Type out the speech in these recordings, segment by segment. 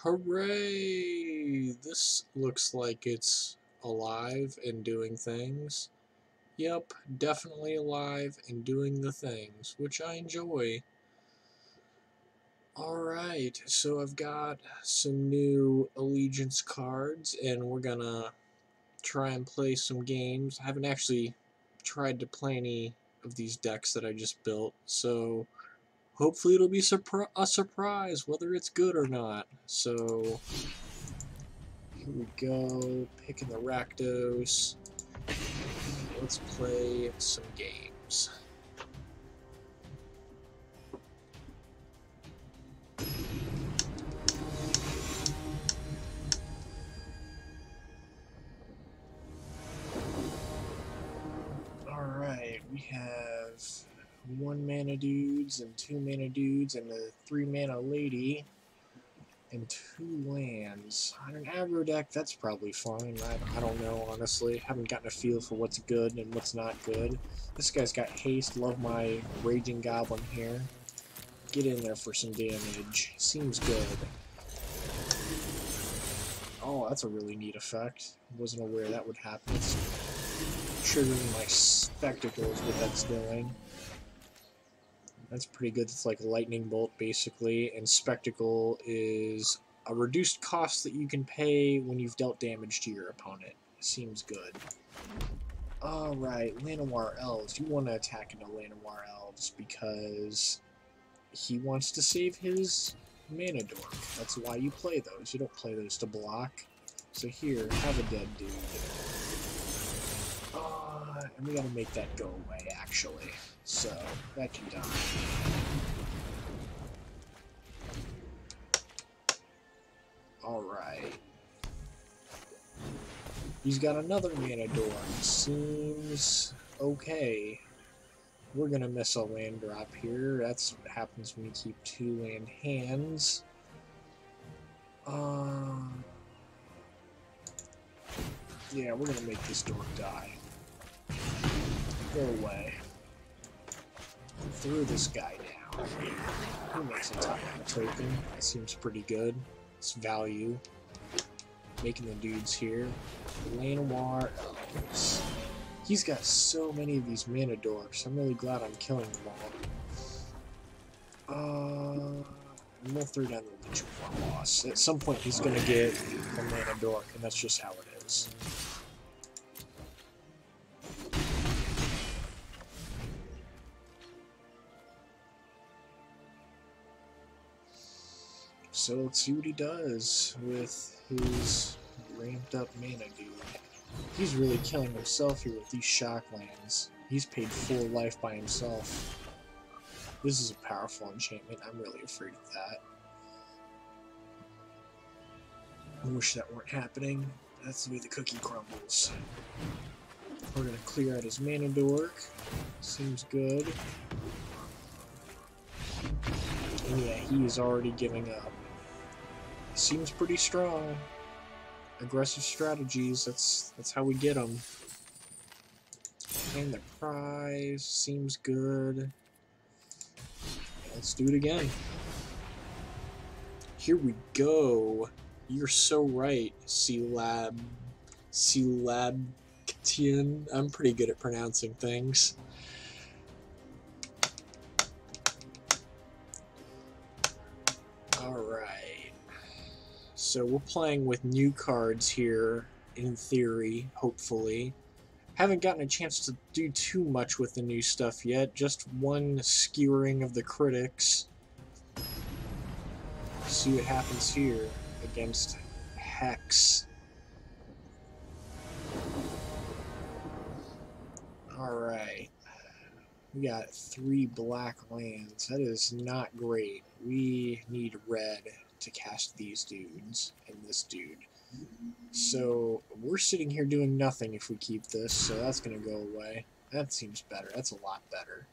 Hooray! This looks like it's alive and doing things. Yep, definitely alive and doing the things, which I enjoy. Alright, so I've got some new Allegiance cards, and we're gonna try and play some games. I haven't actually tried to play any of these decks that I just built, so hopefully it'll be a surprise whether it's good or not. So here we go, picking the Rakdos. Let's play some games. Alright, we have 1 mana dudes and 2 mana dudes and a 3 mana lady and 2 lands. On an aggro deck, that's probably fine. I don't know, honestly. Haven't gotten a feel for what's good and what's not good. This guy's got haste. Love my Raging Goblin here. Get in there for some damage. Seems good. Oh, that's a really neat effect. Wasn't aware that would happen. It's triggering my spectacles, what that's doing. That's pretty good. It's like lightning bolt, basically, and spectacle is a reduced cost that you can pay when you've dealt damage to your opponent. Seems good. Alright, Llanowar Elves. You want to attack into Llanowar Elves because he wants to save his mana dork. That's why you play those. You don't play those to block. So here, have a dead dude. And we gotta make that go away, actually. So, that can die. Alright. He's got another mana dork. Seems okay. We're gonna miss a land drop here. That's what happens when you keep 2 land hands. Yeah, we're gonna make this dork die. Go away. Throw this guy down. He makes a token. That seems pretty good. It's value. Making the dudes here. Llanowar Elves. He's got so many of these mana dorks. I'm really glad I'm killing them all. And we'll throw down the Leech for loss. At some point he's gonna get a mana dork, and that's just how it is. So let's see what he does with his ramped up mana dude. He's really killing himself here with these shock lands. He's paid full life by himself. This is a powerful enchantment. I'm really afraid of that. I wish that weren't happening. That's the way the cookie crumbles. We're going to clear out his mana dork. Seems good. And yeah, he is already giving up. Seems pretty strong. Aggressive strategies, that's how we get them. And the prize seems good. Let's do it again. Here we go. You're so right, Celabtian. I'm pretty good at pronouncing things. Alright. So we're playing with new cards here, in theory, hopefully. Haven't gotten a chance to do too much with the new stuff yet, just one skewering of the critics. See what happens here against Hex. Alright. We got 3 black lands. That is not great. We need red to cast these dudes and this dude. So we're sitting here doing nothing if we keep this, so that's going to go away. That seems better. That's a lot better.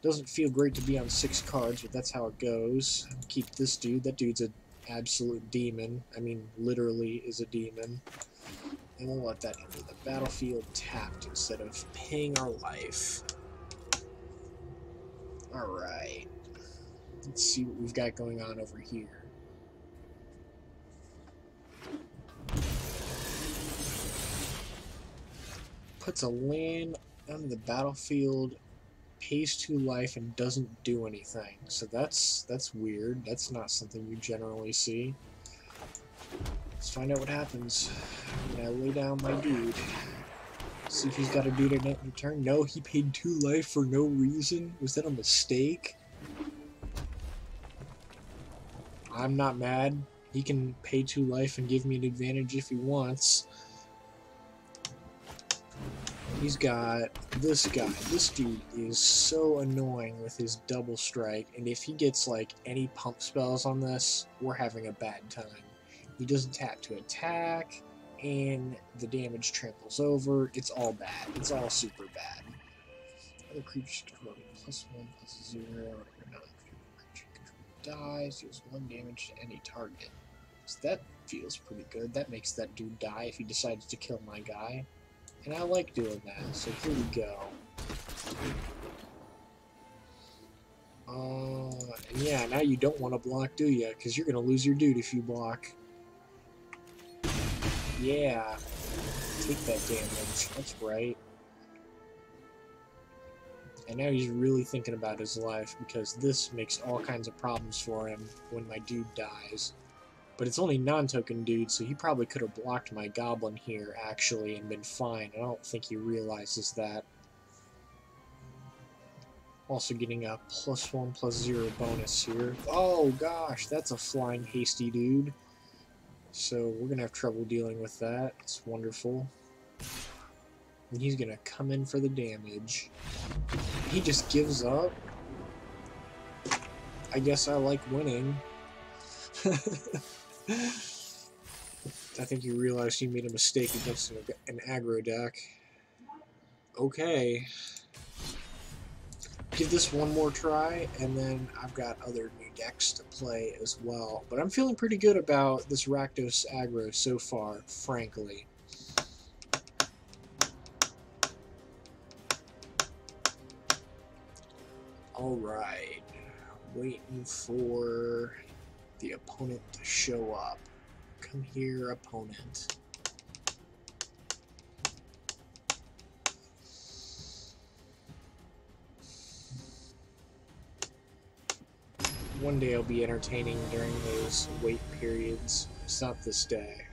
Doesn't feel great to be on 6 cards, but that's how it goes. Keep this dude. That dude's an absolute demon. I mean, literally is a demon. And we'll let that enter the battlefield tapped instead of paying our life. Alright. Let's see what we've got going on over here. puts a land on the battlefield, pays 2 life, and doesn't do anything. So that's weird. That's not something you generally see. Let's find out what happens when I lay down my dude. See if he's got a dude in return. No, he paid 2 life for no reason. Was that a mistake? I'm not mad. He can pay 2 life and give me an advantage if he wants. He's got this guy. This dude is so annoying with his double strike, and if he gets like any pump spells on this, we're having a bad time. He doesn't tap to attack, and the damage tramples over. It's all bad. It's all super bad. Other creatures control +1/+0. Non-creature control dies. Deals 1 damage to any target. So that feels pretty good. That makes that dude die if he decides to kill my guy. And I like doing that, so here we go. Yeah, now you don't want to block, do ya? Because you're going to lose your dude if you block. Yeah. Take that damage. That's right. And now he's really thinking about his life, because this makes all kinds of problems for him when my dude dies. But it's only non-token dude, so he probably could have blocked my goblin here, actually, and been fine. I don't think he realizes that. Also getting a +1/+0 bonus here. Oh, gosh, that's a flying hasty dude. So we're going to have trouble dealing with that. It's wonderful. And he's going to come in for the damage. He just gives up. I guess I like winning. I think you realized you made a mistake against an aggro deck. Okay. Give this one more try, and then I've got other new decks to play as well. But I'm feeling pretty good about this Rakdos aggro so far, frankly. Alright. Waiting for the opponent to show up. Come here, opponent. One day I'll be entertaining during those wait periods. It's not this day.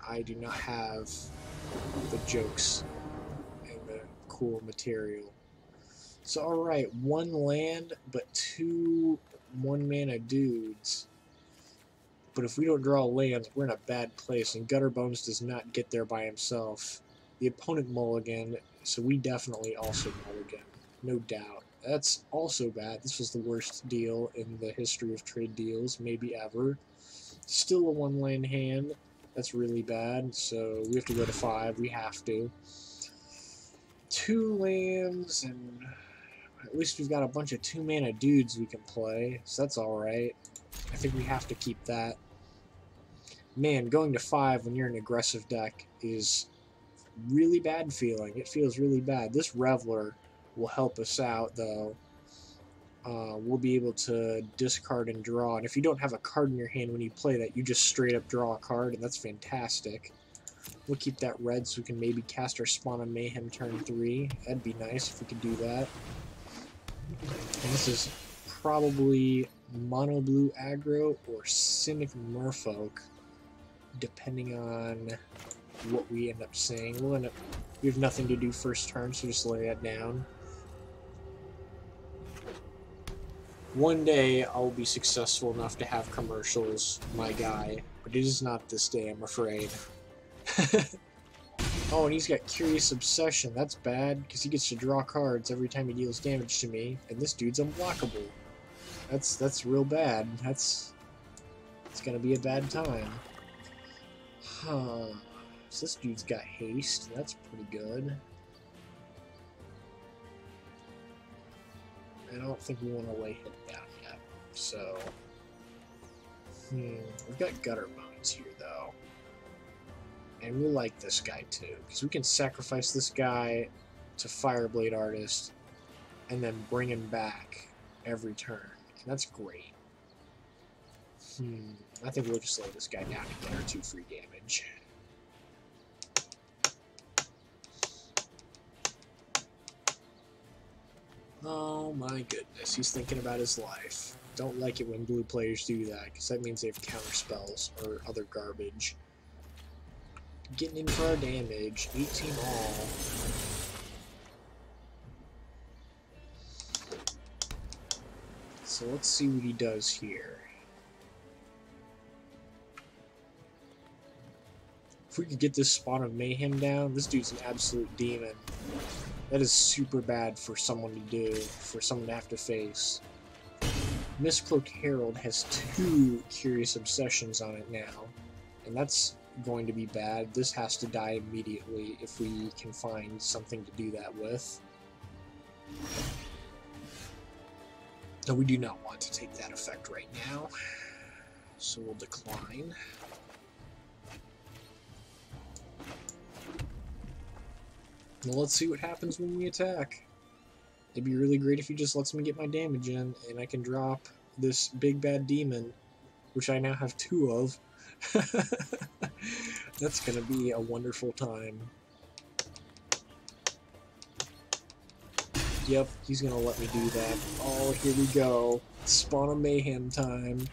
I do not have the jokes and the cool material. So alright, 1 land, but 2 1-mana dudes. But if we don't draw lands, we're in a bad place, and Gutterbones does not get there by himself. The opponent mulligan, so we definitely also mulligan. No doubt. That's also bad. This was the worst deal in the history of trade deals, maybe ever. Still a 1-land hand. That's really bad, so we have to go to 5. We have to. 2 lands, and at least we've got a bunch of 2-mana dudes we can play, so that's alright. I think we have to keep that. Man, going to 5 when you're an aggressive deck is really bad feeling. It feels really bad. This Reveler will help us out, though. We'll be able to discard and draw, and if you don't have a card in your hand when you play that, you just straight up draw a card, and that's fantastic. We'll keep that red so we can maybe cast our Spawn of Mayhem turn 3. That'd be nice if we could do that. And this is probably mono blue aggro or Cynic Merfolk, depending on what we end up saying. We have nothing to do first turn, so just lay that down. One day I'll be successful enough to have commercials, my guy, but it is not this day, I'm afraid. Oh, and he's got Curious Obsession. That's bad, because he gets to draw cards every time he deals damage to me, and this dude's unblockable. That's real bad. It's gonna be a bad time. Huh. So this dude's got haste. That's pretty good. I don't think we want to lay him down yet. So, we've got Gutterbones here, though. And we like this guy, too. Because we can sacrifice this guy to Fireblade Artist and then bring him back every turn. And that's great. I think we'll just lay this guy down and get our 2 free damage. Oh my goodness, he's thinking about his life. Don't like it when blue players do that, because that means they have counter spells or other garbage. Getting in for our damage, 18 all. So let's see what he does here. If we could get this Spawn of Mayhem down, this dude's an absolute demon. That is super bad for someone to do, for someone to have to face. Mistcloaked Herald has 2 Curious Obsessions on it now, and that's going to be bad. This has to die immediately if we can find something to do that with. No, we do not want to take that effect right now, so we'll decline. Well, let's see what happens when we attack. It'd be really great if he just lets me get my damage in, and I can drop this big bad demon, which I now have 2 of. That's gonna be a wonderful time. Yep, he's gonna let me do that. Oh, here we go. Spawn of Mayhem time.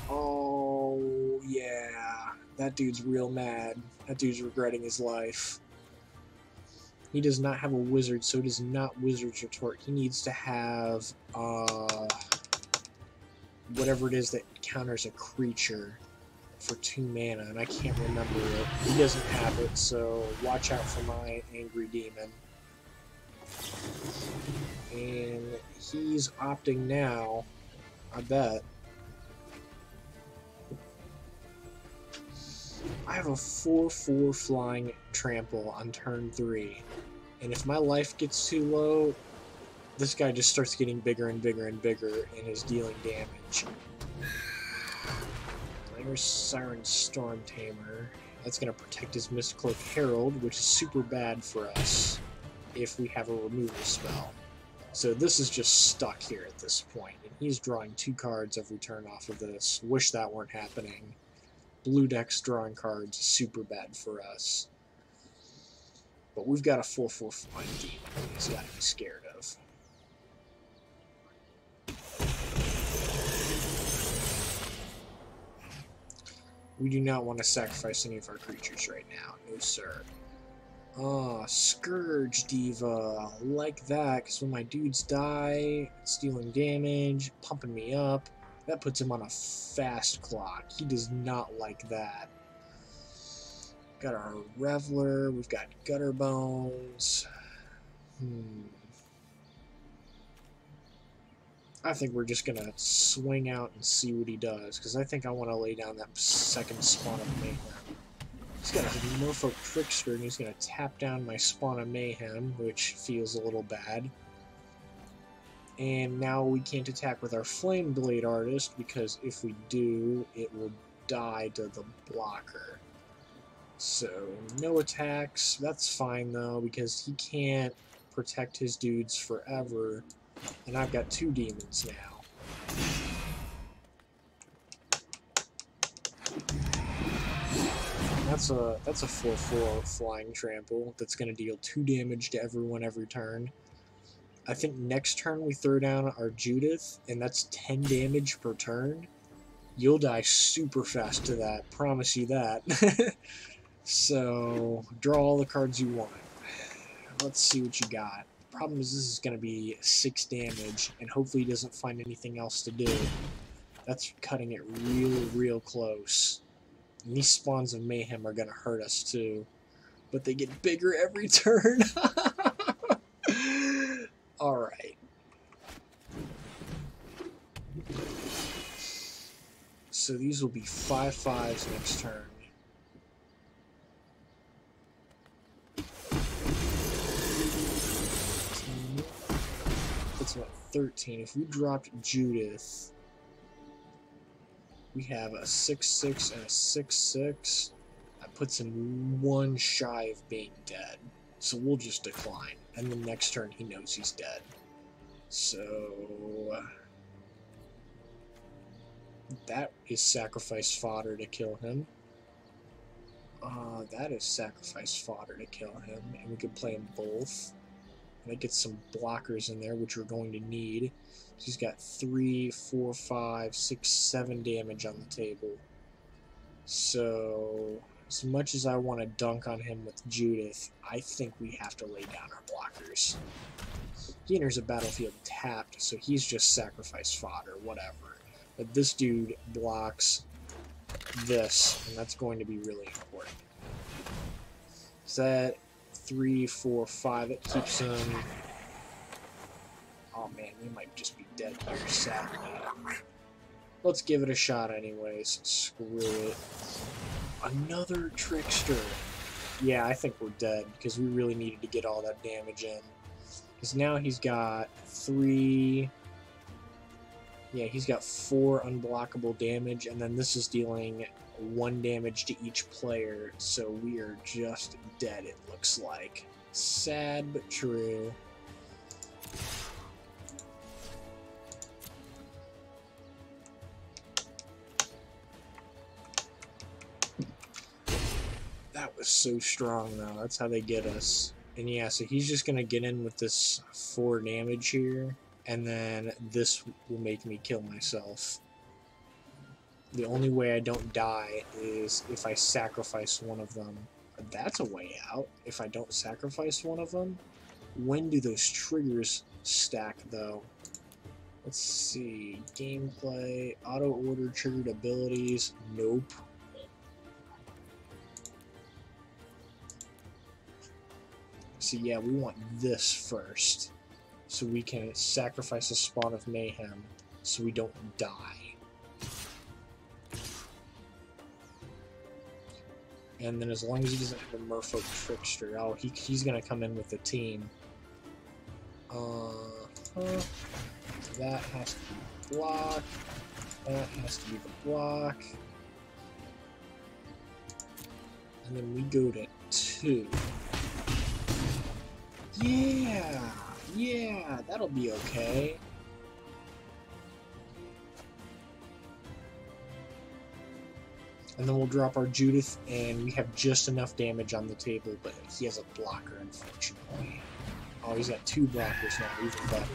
Oh, yeah. That dude's real mad. That dude's regretting his life. He does not have a wizard, so it is not Wizard's Retort. He needs to have, whatever it is that counters a creature for 2 mana, and I can't remember it. He doesn't have it, so watch out for my Angry Demon. And he's opting now, I bet. I have a 4/4 flying trample on turn 3, and if my life gets too low, this guy just starts getting bigger and bigger and bigger and is dealing damage. There's Siren Storm Tamer. That's going to protect his Mistcloaked Herald, which is super bad for us if we have a removal spell. So this is just stuck here at this point, and he's drawing 2 cards every turn off of this. Wish that weren't happening. Blue deck's drawing cards is super bad for us. But we've got a 4/4 flying demon he's got to be scared of. We do not want to sacrifice any of our creatures right now. No, sir. Oh, Scourge Diva. Like that, because when my dudes die, it's dealing damage, pumping me up. That puts him on a fast clock. He does not like that. Got our Reveler. We've got Gutter Bones. I think we're just going to swing out and see what he does, because I think I want to lay down that second Spawn of Mayhem. He's got a Merfolk Trickster, and he's going to tap down my Spawn of Mayhem, which feels a little bad. And now we can't attack with our Flame Blade Artist, because if we do, it will die to the blocker. So, no attacks. That's fine, though, because he can't protect his dudes forever. And I've got 2 demons now. That's a 4/4 flying trample that's going to deal 2 damage to everyone every turn. I think next turn we throw down our Judith, and that's 10 damage per turn. You'll die super fast to that, promise you that. So, draw all the cards you want. Let's see what you got. Problem is, this is going to be 6 damage, and hopefully he doesn't find anything else to do. That's cutting it real close. And these Spawns of Mayhem are going to hurt us too. But they get bigger every turn. Alright. So these will be 5/5s next turn. That's what, 13. If we dropped Judith, we have a 6/6 and a 6/6. That puts him 1 shy of being dead. So we'll just decline. And the next turn he knows he's dead. So that is sacrifice fodder to kill him. That is sacrifice fodder to kill him. And we could play them both. That gets some blockers in there, which we're going to need. He's got 3, 4, 5, 6, 7 damage on the table. So, as much as I want to dunk on him with Judith, I think we have to lay down our blockers. He enters a battlefield tapped, so he's just sacrifice fodder, whatever. But this dude blocks this, and that's going to be really important. So that 3, 4, 5, it keeps him... Oh man, we might just be dead here, sadly. Let's give it a shot anyways. Screw it. Another trickster. Yeah, I think we're dead, because we really needed to get all that damage in. Because now he's got 3... Yeah, he's got 4 unblockable damage, and then this is dealing 1 damage to each player, so we are just dead, it looks like. Sad, but true. That was so strong, though. That's how they get us. And yeah, so he's just going to get in with this 4 damage here, and then this will make me kill myself. The only way I don't die is if I sacrifice one of them. That's a way out, if I don't sacrifice one of them. When do those triggers stack, though? Let's see. Gameplay, auto-order triggered abilities. Nope. So yeah, we want this first, so we can sacrifice a Spawn of Mayhem, so we don't die. And then as long as he doesn't have a Merfolk Trickster, oh, he's gonna come in with the team. That has to be the block. That has to be the block. And then we go to 2. Yeah, that'll be okay. And then we'll drop our Judith, and we have just enough damage on the table, but he has a blocker, unfortunately. Oh, he's got 2 blockers now, even better.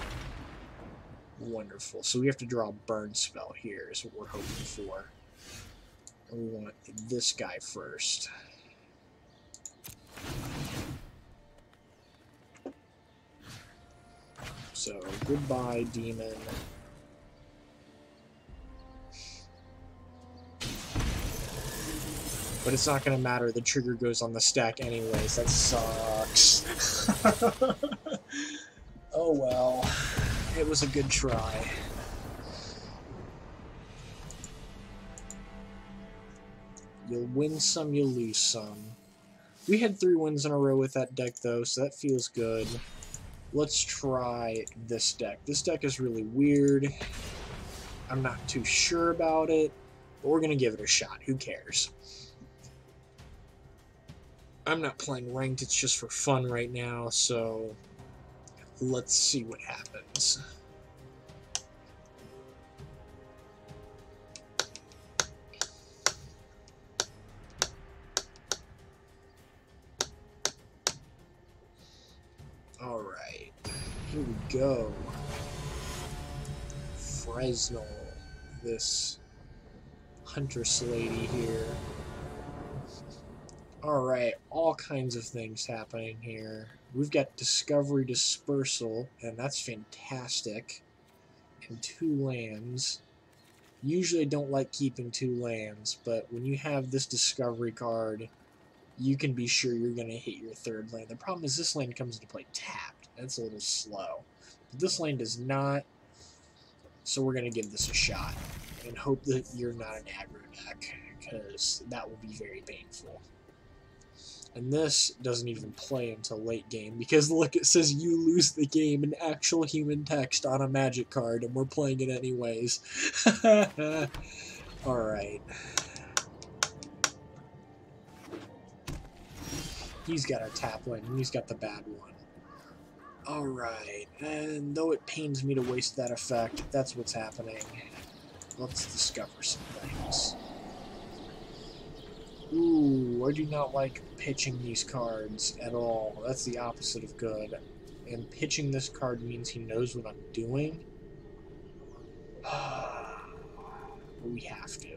Wonderful. So we have to draw a burn spell here, is what we're hoping for. And we want this guy first. So, goodbye, demon. But it's not going to matter, the trigger goes on the stack anyways, that sucks. Oh well, it was a good try. You'll win some, you'll lose some. We had 3 wins in a row with that deck though, so that feels good. Let's try this deck. This deck is really weird. I'm not too sure about it, but we're going to give it a shot. Who cares? I'm not playing ranked, it's just for fun right now, so let's see what happens. Alright, here we go. Fresnel, this Huntress lady here. Alright, all kinds of things happening here. We've got Discovery Dispersal, and that's fantastic. And 2 lands. Usually I don't like keeping 2 lands, but when you have this Discovery card, you can be sure you're going to hit your 3rd land. The problem is this land comes into play tapped. That's a little slow. But this land does not, so we're going to give this a shot. And hope that you're not an aggro deck, because that will be very painful. And this doesn't even play until late game, because look, it says you lose the game in actual human text on a magic card, and we're playing it anyways. Alright. He's got our tap land, and he's got the bad one. Alright, and though it pains me to waste that effect, that's what's happening. Let's discover some things. Ooh, I do not like pitching these cards at all. That's the opposite of good. and pitching this card means he knows what I'm doing. But we have to.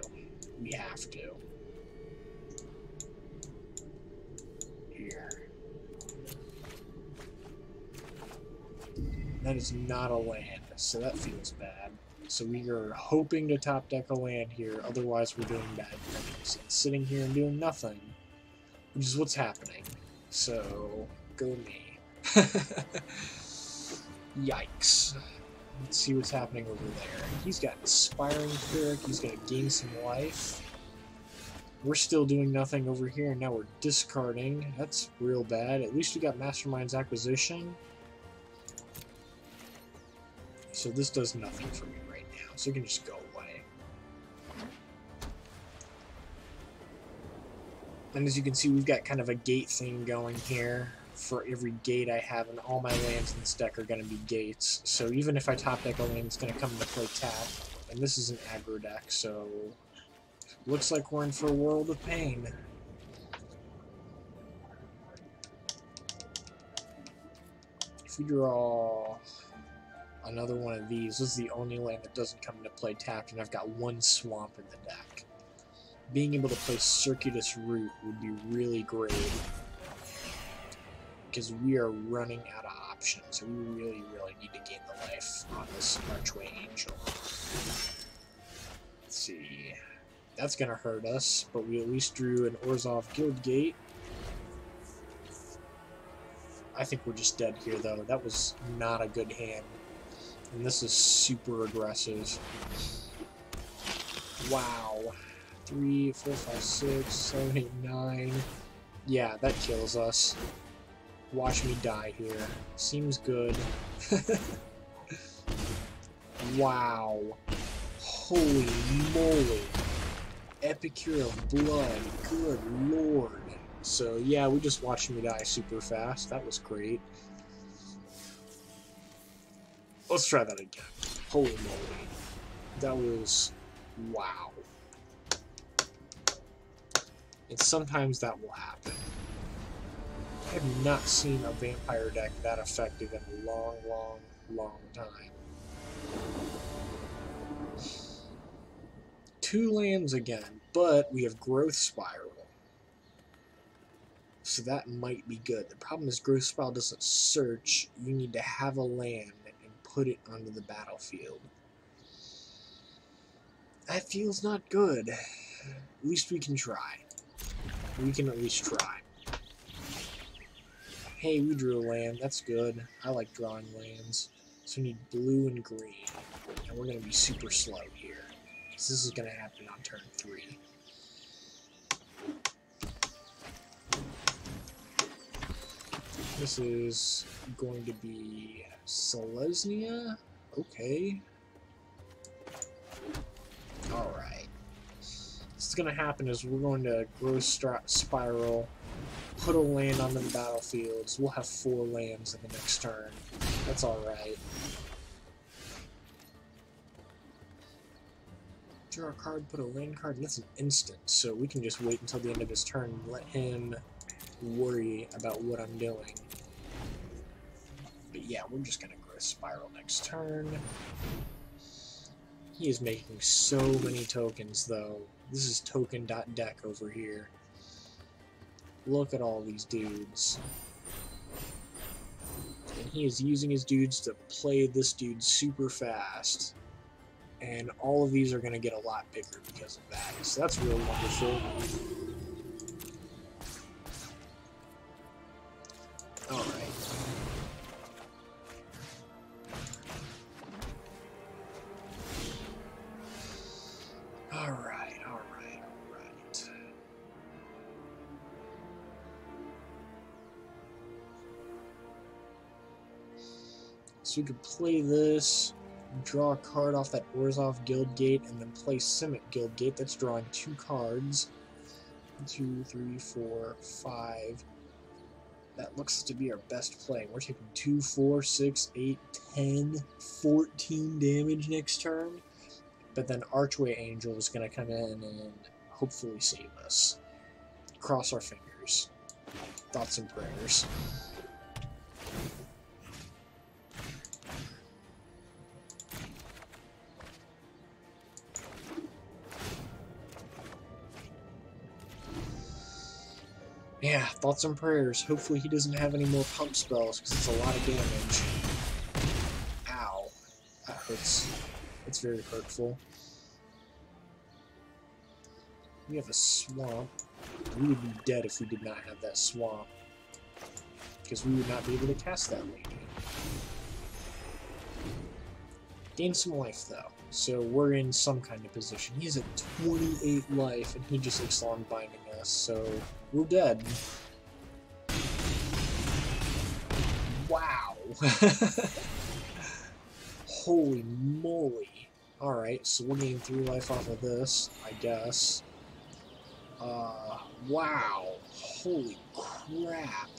We have to. Here. That is not a land, so that feels bad. So we are hoping to top deck a land here, otherwise we're doing bad things. And sitting here and doing nothing, which is what's happening. So, go me. Yikes. Let's see what's happening over there. He's got Inspiring Cleric, he's gonna gain some life. We're still doing nothing over here, and now we're discarding. That's real bad. At least we got Mastermind's Acquisition. So this does nothing for me right now, so it can just go away. And as you can see, we've got kind of a gate thing going here. For every gate I have, and all my lands in this deck are going to be gates. So even if I top deck a land, it's going to come into play tapped. And this is an aggro deck, so looks like we're in for a world of pain. If we draw another one of these, this is the only land that doesn't come into play tapped, and I've got one swamp in the deck. Being able to play Circuitous Route would be really great, because we are running out of options, so we really, really need to gain the life on this Archway Angel. Let's see. That's going to hurt us, but we at least drew an Orzhov Guildgate. I think we're just dead here, though. That was not a good hand. And this is super aggressive. Wow. 3, 4, 5, 6, 7, 8, 9. Yeah, that kills us. Watch me die here. Seems good. Wow. Holy moly. Epicure of Blood. Good lord. So, yeah, we just watched me die super fast. That was great. Let's try that again. Holy moly. That was... wow. And sometimes that will happen. I have not seen a vampire deck that effective in a long, long, long time. 2 lands again, but we have Growth Spiral. So that might be good. The problem is Growth Spiral doesn't search. You need to have a land and put it onto the battlefield. That feels not good. At least we can try. We can at least try. Hey, we drew a land. That's good. I like drawing lands. So we need blue and green. And we're going to be super slow here. Because this is going to happen on turn 3. This is going to be Selesnya. Okay. Alright. What's going to happen is we're going to Growth Spiral, put a land onto the battlefield, so we'll have 4 lands in the next turn. That's alright. Draw a card, put a land card, and that's an instant, so we can just wait until the end of his turn and let him worry about what I'm doing. But yeah, we're just going to Growth Spiral next turn. He is making so many tokens, though. This is token.deck over here. Look at all these dudes. And he is using his dudes to play this dude super fast. And all of these are going to get a lot bigger because of that. So that's real wonderful. Alright. Alright, alright, alright. So we could play this, draw a card off that Orzhov Guildgate, and then play Simic Guildgate. That's drawing 2 cards. 1, 2, 3, 4, 5. That looks to be our best play. We're taking 2, 4, 6, 8, 10, 14 damage next turn. But then Archway Angel is going to come in and hopefully save us. Cross our fingers. Thoughts and prayers. Yeah, thoughts and prayers. Hopefully he doesn't have any more pump spells, because it's a lot of damage. Ow. That hurts. It's very hurtful. We have a swamp. We would be dead if we did not have that swamp, because we would not be able to cast that lady. Gain some life, though, so we're in some kind of position. He's at 28 life, and he just looks on binding us, so we're dead. Wow! Holy moly! Alright, so we'll gain 3 life off of this, I guess. Wow! Holy crap!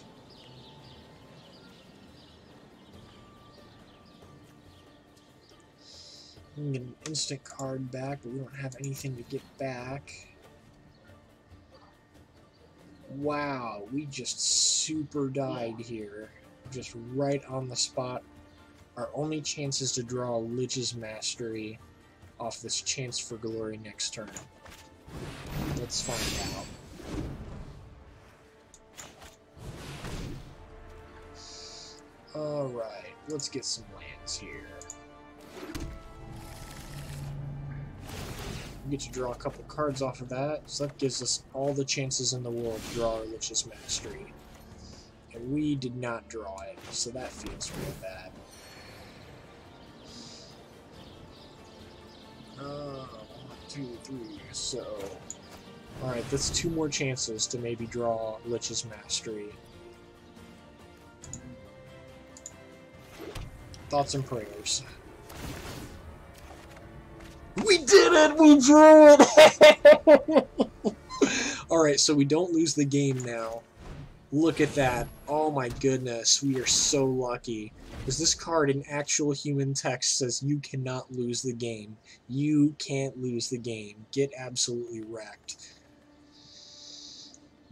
We can get an instant card back, but we don't have anything to get back. Wow, we just super died here. Just right on the spot. Our only chance is to draw Lich's Mastery off this Chance for Glory next turn. Let's find out. Alright, let's get some lands here. We get to draw a couple cards off of that, so that gives us all the chances in the world to draw our Lich's Mastery. And we did not draw it, so that feels real bad. 1, 2, 3, so... Alright, that's 2 more chances to maybe draw Lich's Mastery. Thoughts and prayers. We did it! We drew it! Alright, so we don't lose the game now. Look at that. Oh my goodness, we are so lucky. Because this card in actual human text says you cannot lose the game. You can't lose the game. Get absolutely wrecked.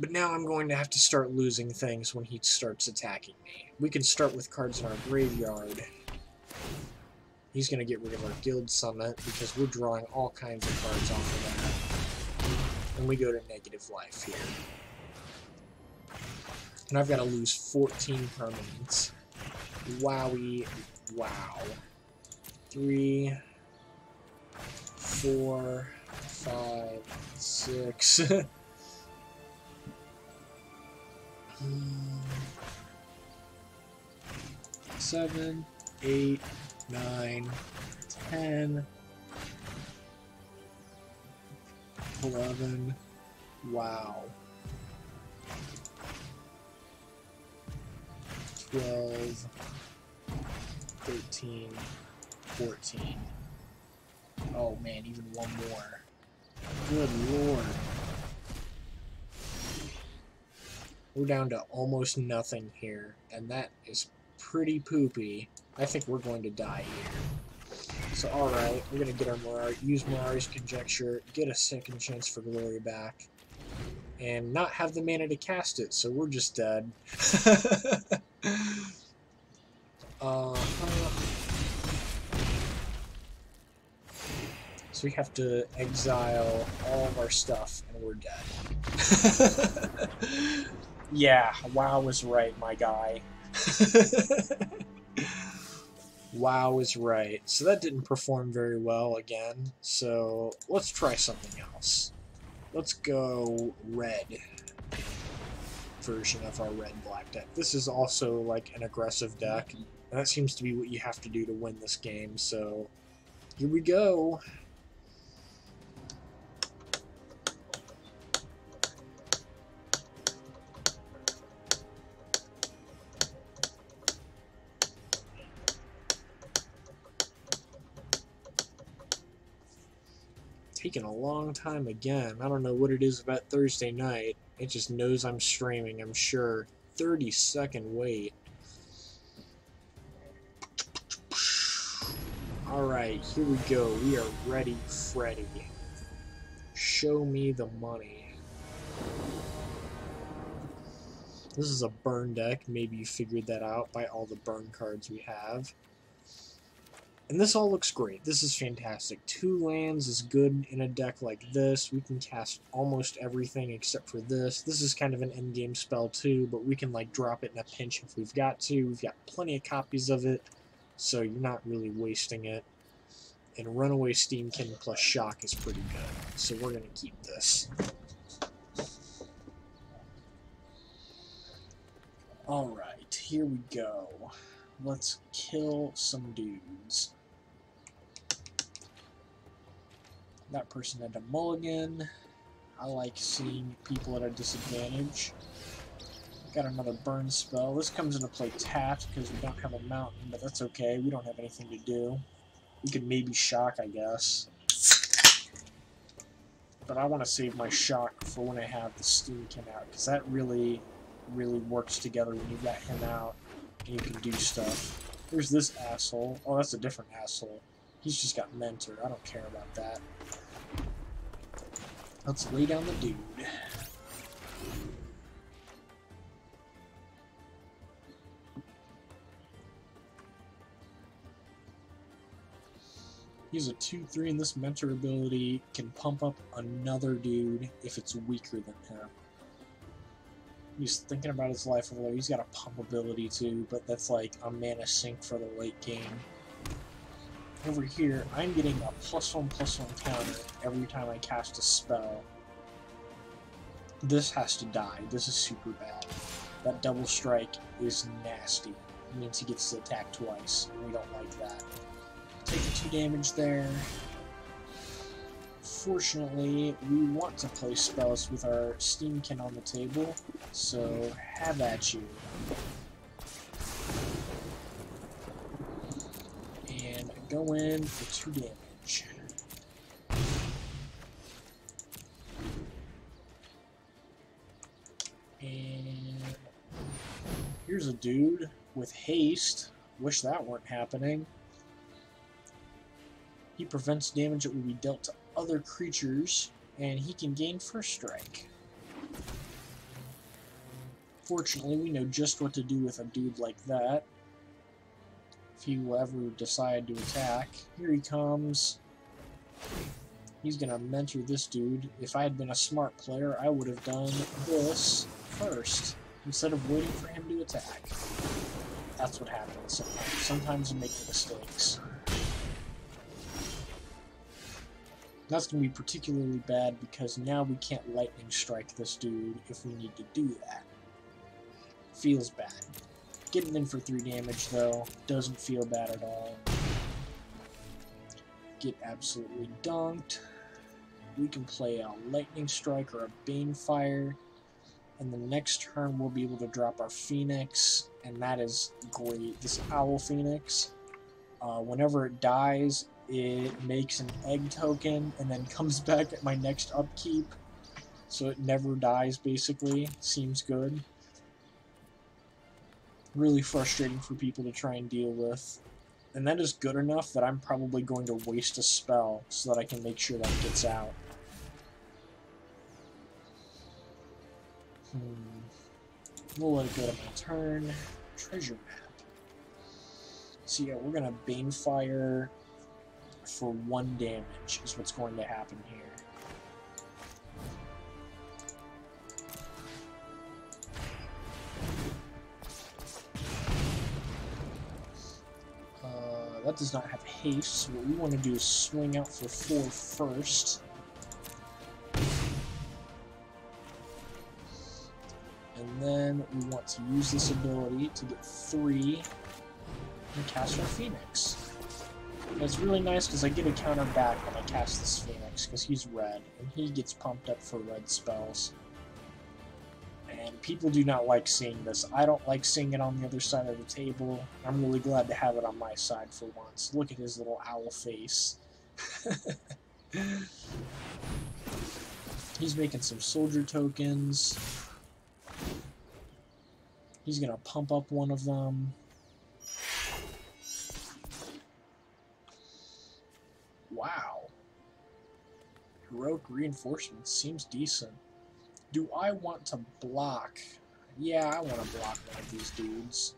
But now I'm going to have to start losing things when he starts attacking me. We can start with cards in our graveyard. He's going to get rid of our Guild Summit because we're drawing all kinds of cards off of that. And we go to negative life here. And I've got to lose 14 permanents. Wowie. Wow. 3, 4, 5, 6. 7, 8, 9, 10, 11. Wow. 12, 13, 14. Oh man, even one more. Good lord. We're down to almost nothing here, and that is pretty poopy. I think we're going to die here. So alright, we're going to get our use Mirari's Conjecture, get a second Chance for Glory back, and not have the mana to cast it, so we're just dead. So we have to exile all of our stuff, and we're dead. Yeah, WoW was right, my guy. WoW is right. So that didn't perform very well again, so let's try something else. Let's go red version of our red-black deck. This is also like an aggressive deck, and that seems to be what you have to do to win this game, so here we go. Taking a long time again. I don't know what it is about Thursday night. It just knows I'm streaming, I'm sure. 30-second wait. Alright, here we go. We are ready, Freddy. Show me the money. This is a burn deck. Maybe you figured that out by all the burn cards we have. And this all looks great. This is fantastic. 2 lands is good in a deck like this. We can cast almost everything except for this. This is kind of an endgame spell too, but we can like drop it in a pinch if we've got to. We've got plenty of copies of it, so you're not really wasting it. And Runaway Steamkin plus Shock is pretty good, so we're going to keep this. Alright, here we go. Let's kill some dudes. That person had a mulligan. I like seeing people at a disadvantage. Got another burn spell. This comes into play tapped because we don't have a mountain, but that's okay. We don't have anything to do. We could maybe shock, I guess. But I want to save my shock for when I have the Steamkin out, because that really works together when you've got him out and you can do stuff. There's this asshole. Oh, that's a different asshole. He's just got Mentor. I don't care about that. Let's lay down the dude. He's a 2/3, and this Mentor ability can pump up another dude if it's weaker than him. He's thinking about his life over there. He's got a pump ability too, but that's like a mana sink for the late game. Over here, I'm getting a +1/+1 counter every time I cast a spell. This has to die. This is super bad. That double strike is nasty. It means he gets to attack twice, and we don't like that. Take the 2 damage there. Fortunately, we want to play spells with our Steamkin on the table, so have at you. And go in for 2 damage. And here's a dude with haste. Wish that weren't happening. He prevents damage that will be dealt to other creatures, and he can gain first strike. Fortunately, we know just what to do with a dude like that, if he will ever decide to attack. Here he comes. He's gonna mentor this dude. If I had been a smart player, I would have done this first, instead of waiting for him to attack. That's what happens sometimes. Sometimes you make mistakes. That's going to be particularly bad because now we can't lightning strike this dude if we need to do that. Feels bad. Getting in for 3 damage though, doesn't feel bad at all. Get absolutely dunked. We can play a lightning strike or a banefire, and the next turn we'll be able to drop our Phoenix, and that is great. This Owl Phoenix, whenever it dies, it makes an egg token and then comes back at my next upkeep, so it never dies basically. Seems good. Really frustrating for people to try and deal with. And that is good enough that I'm probably going to waste a spell so that I can make sure that gets out. We'll let it go to my turn. Treasure map. So yeah, we're gonna Banefire for 1 damage is what's going to happen here. That does not have haste, so what we want to do is swing out for 4 first. And then we want to use this ability to get 3 and cast our Phoenix. And it's really nice because I get a counter back when I cast this Phoenix, because he's red, and he gets pumped up for red spells. And people do not like seeing this. I don't like seeing it on the other side of the table. I'm really glad to have it on my side for once. Look at his little owl face. He's making some soldier tokens. He's gonna pump up one of them. Wow. Heroic reinforcement seems decent. Do I want to block? Yeah, I want to block one of these dudes.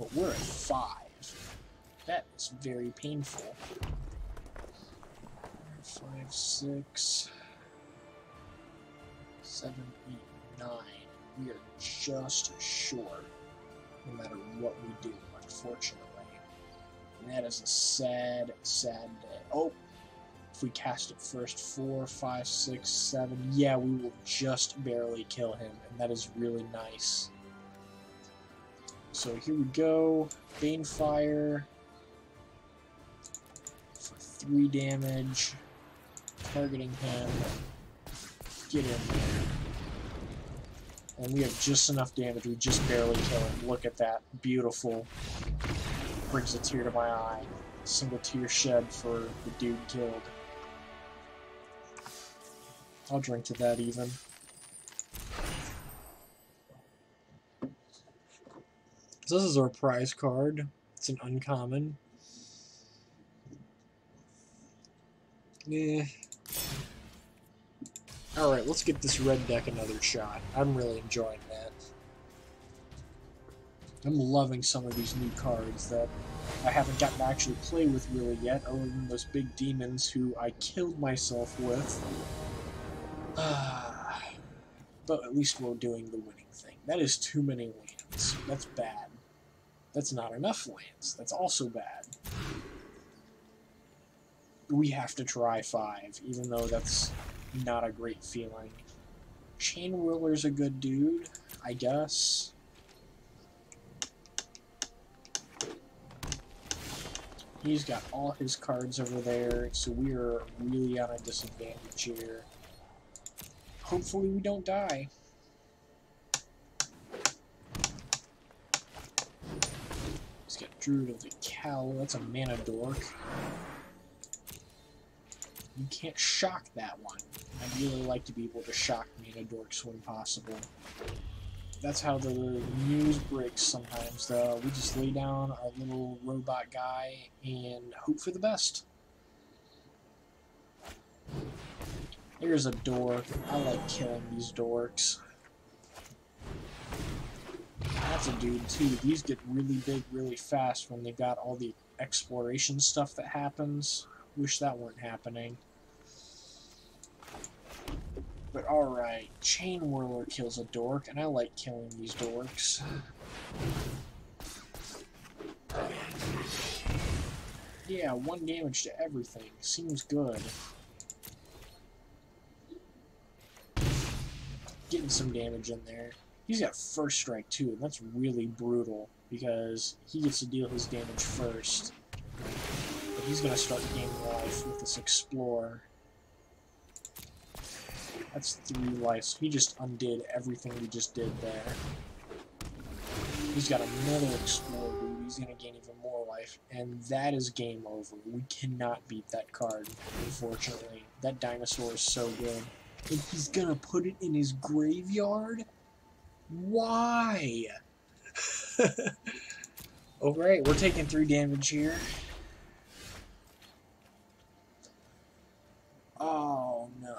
but we're at 5. That is very painful. 5, 6, 7, 8, 9. We are just short, no matter what we do, unfortunately. And that is a sad, sad day. Oh, if we cast it first, 4, 5, 6, 7. Yeah, we will just barely kill him, and that is really nice. So here we go. Banefire for 3 damage. Targeting him. Get in there. And we have just enough damage. We just barely kill him. Look at that. Beautiful. Brings a tear to my eye. Single tear shed for the dude killed. I'll drink to that even. So this is our prize card. It's an uncommon. Yeah. Alright, let's get this red deck another shot. I'm really enjoying that. I'm loving some of these new cards that I haven't gotten to actually play with really yet, other than those big demons who I killed myself with. But at least we're doing the winning thing. That is too many lands. That's bad. That's not enough lands. That's also bad. We have to try 5, even though that's not a great feeling. Chain Whirler's a good dude, I guess. He's got all his cards over there, so we are really on a disadvantage here. Hopefully we don't die. He's got Druid of the Cowl. That's a mana dork. You can't shock that one. I'd really like to be able to shock mana dorks when possible. That's how the news breaks sometimes, though. We just lay down our little robot guy and hope for the best. There's a dork. I like killing these dorks. That's a dude, too. These get really big really fast when they've got all the exploration stuff that happens. Wish that weren't happening. But alright, Chain Whirler kills a dork, and I like killing these dorks. Yeah, 1 damage to everything. Seems good. Getting some damage in there. He's got first strike too, and that's really brutal, because he gets to deal his damage first. But he's going to start gaining life with this Explorer. That's 3 life. He just undid everything we just did there. He's got another Explorer, dude. He's going to gain even more life. And that is game over. We cannot beat that card, unfortunately. That dinosaur is so good. And he's going to put it in his graveyard? Why? Alright, we're taking 3 damage here. Oh no.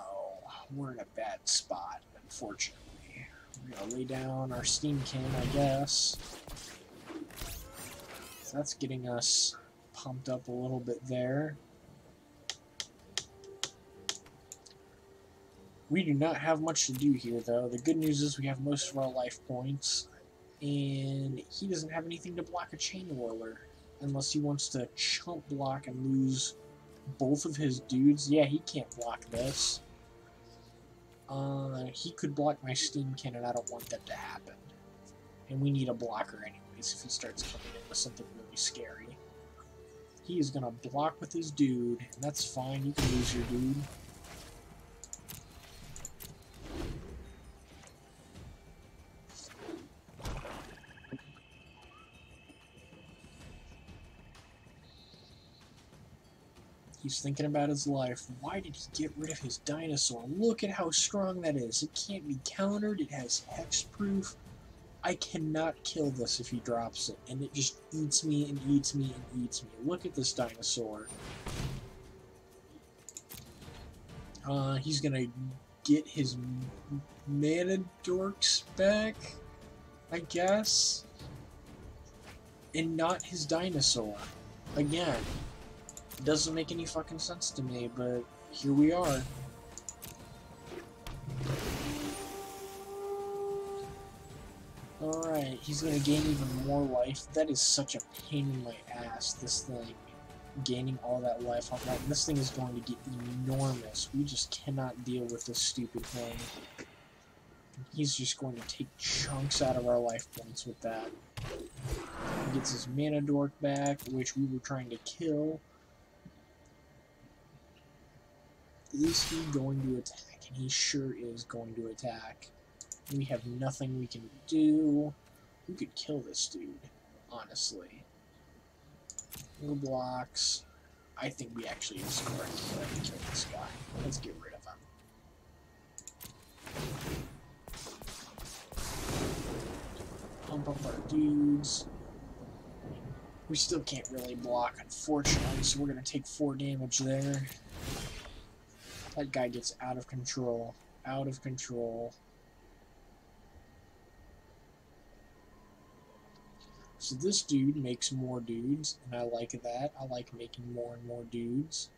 We're in a bad spot, unfortunately. We're gonna lay down our Steamkin, I guess. So that's getting us pumped up a little bit there. We do not have much to do here, though. The good news is we have most of our life points, and he doesn't have anything to block a Chain Whirler, unless he wants to chump block and lose both of his dudes. Yeah, he can't block this. He could block my Steamkin, and I don't want that to happen. And we need a blocker anyways if he starts coming in with something really scary. He is going to block with his dude, and that's fine. You can lose your dude. He's thinking about his life. Why did he get rid of his dinosaur? Look at how strong that is. It can't be countered. It has hexproof. I cannot kill this if he drops it. And it just eats me and eats me and eats me. Look at this dinosaur. He's gonna get his mana dorks back, I guess. and not his dinosaur. Again, it doesn't make any fucking sense to me, but here we are. Alright, he's gonna gain even more life. That is such a pain in my ass, this thing. Gaining all that life off that. This thing is going to get enormous. We just cannot deal with this stupid thing. He's just going to take chunks out of our life points with that. He gets his mana dork back, which we were trying to kill. Is he going to attack? And he sure is going to attack. We have nothing we can do. We could kill this dude, honestly. No blocks. I think we actually is correct to kill this guy. Let's get rid of him. Pump up our dudes. We still can't really block, unfortunately, so we're going to take 4 damage there. That guy gets out of control. Out of control. So this dude makes more dudes, and I like that. I like making more and more dudes.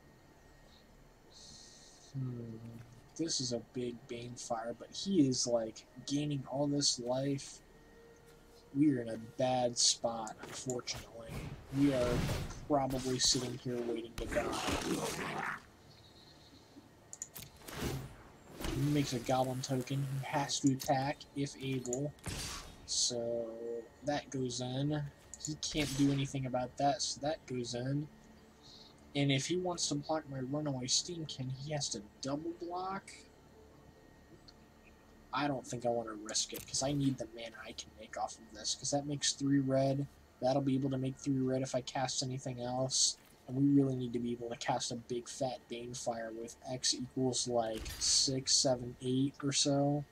This is a big Banefire, but he is, like, gaining all this life. We are in a bad spot, unfortunately. We are probably sitting here waiting to die. He makes a Goblin token. He has to attack, if able. So that goes in. He can't do anything about that, so that goes in. And if he wants to block my Runaway Steamkin, he has to double block. I don't think I want to risk it, because I need the mana I can make off of this, because that makes 3 red. That'll be able to make 3 red if I cast anything else. And we really need to be able to cast a big fat Banefire with X equals like 6, 7, 8 or so.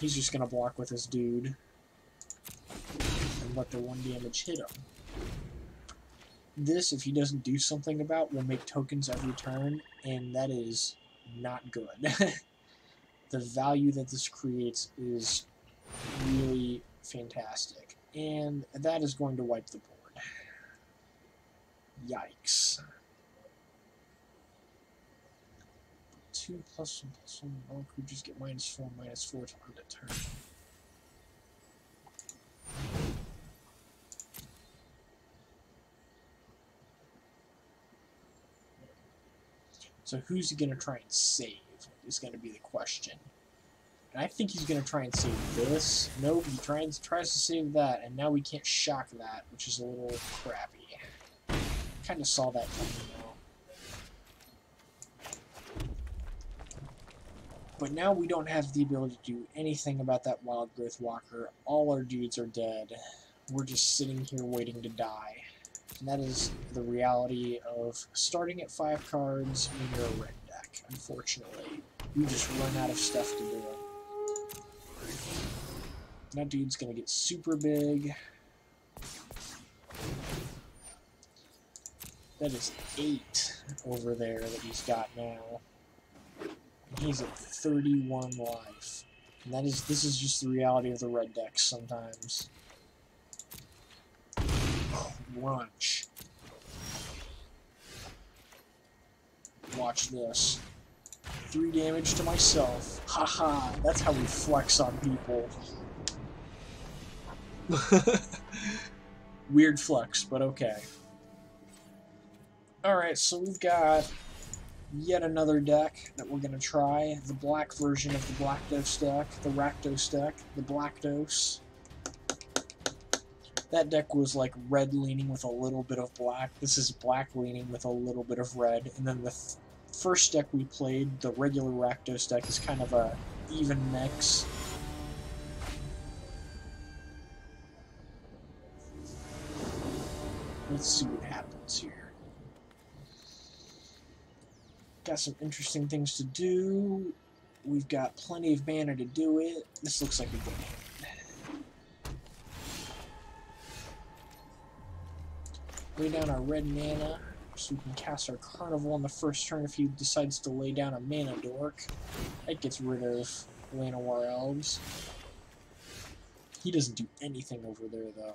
He's just gonna block with his dude and let the 1 damage hit him. This, if he doesn't do something about, will make tokens every turn, and that is not good. The value that this creates is really fantastic, and that is going to wipe the board. Yikes. 2 plus 1 plus 1 monk, we just get -4/-4 to end a turn. So who's he going to try and save is going to be the question. And I think he's going to try and save this. Nope, he tries to save that, and now we can't shock that, which is a little crappy. Kind of saw that coming though. But now we don't have the ability to do anything about that Wild Growth Walker. All our dudes are dead. We're just sitting here waiting to die. And that is the reality of starting at 5 cards when you're a red deck. Unfortunately, you just run out of stuff to do. That dude's gonna get super big. That is 8 over there that he's got now. He's at 31 life. And this is just the reality of the red decks sometimes. Crunch. Watch this. 3 damage to myself. Haha, that's how we flex on people. Weird flex, but okay. Alright, so we've got yet another deck that we're going to try. The black version of the Rakdos deck, the Rakdos deck, the Rakdos. That deck was like red leaning with a little bit of black. This is black leaning with a little bit of red. And then the first deck we played, the regular Rakdos deck, is kind of a even mix. Let's see what happens here. Got some interesting things to do. We've got plenty of mana to do it. This looks like a good hand. Lay down our red mana, so we can cast our Carnival on the first turn if he decides to lay down a mana dork. That gets rid of Llanowar Elves. He doesn't do anything over there, though.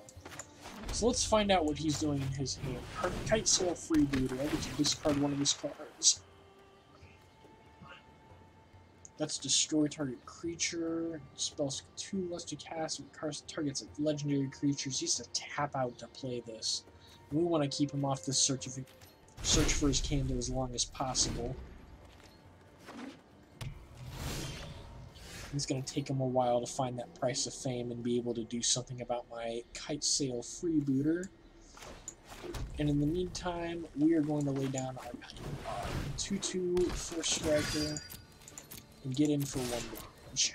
So let's find out what he's doing in his hand. Kite Sail Freebooter. I get to discard one of his cards. That's destroy target creature. Spells 2 less to cast. When targets legendary creatures. He has to tap out to play this. We want to keep him off this search for his candle as long as possible. It's going to take him a while to find that price of fame and be able to do something about my Kite Sail Freebooter. And in the meantime, we are going to lay down our 2/2 First Striker and get in for 1 damage.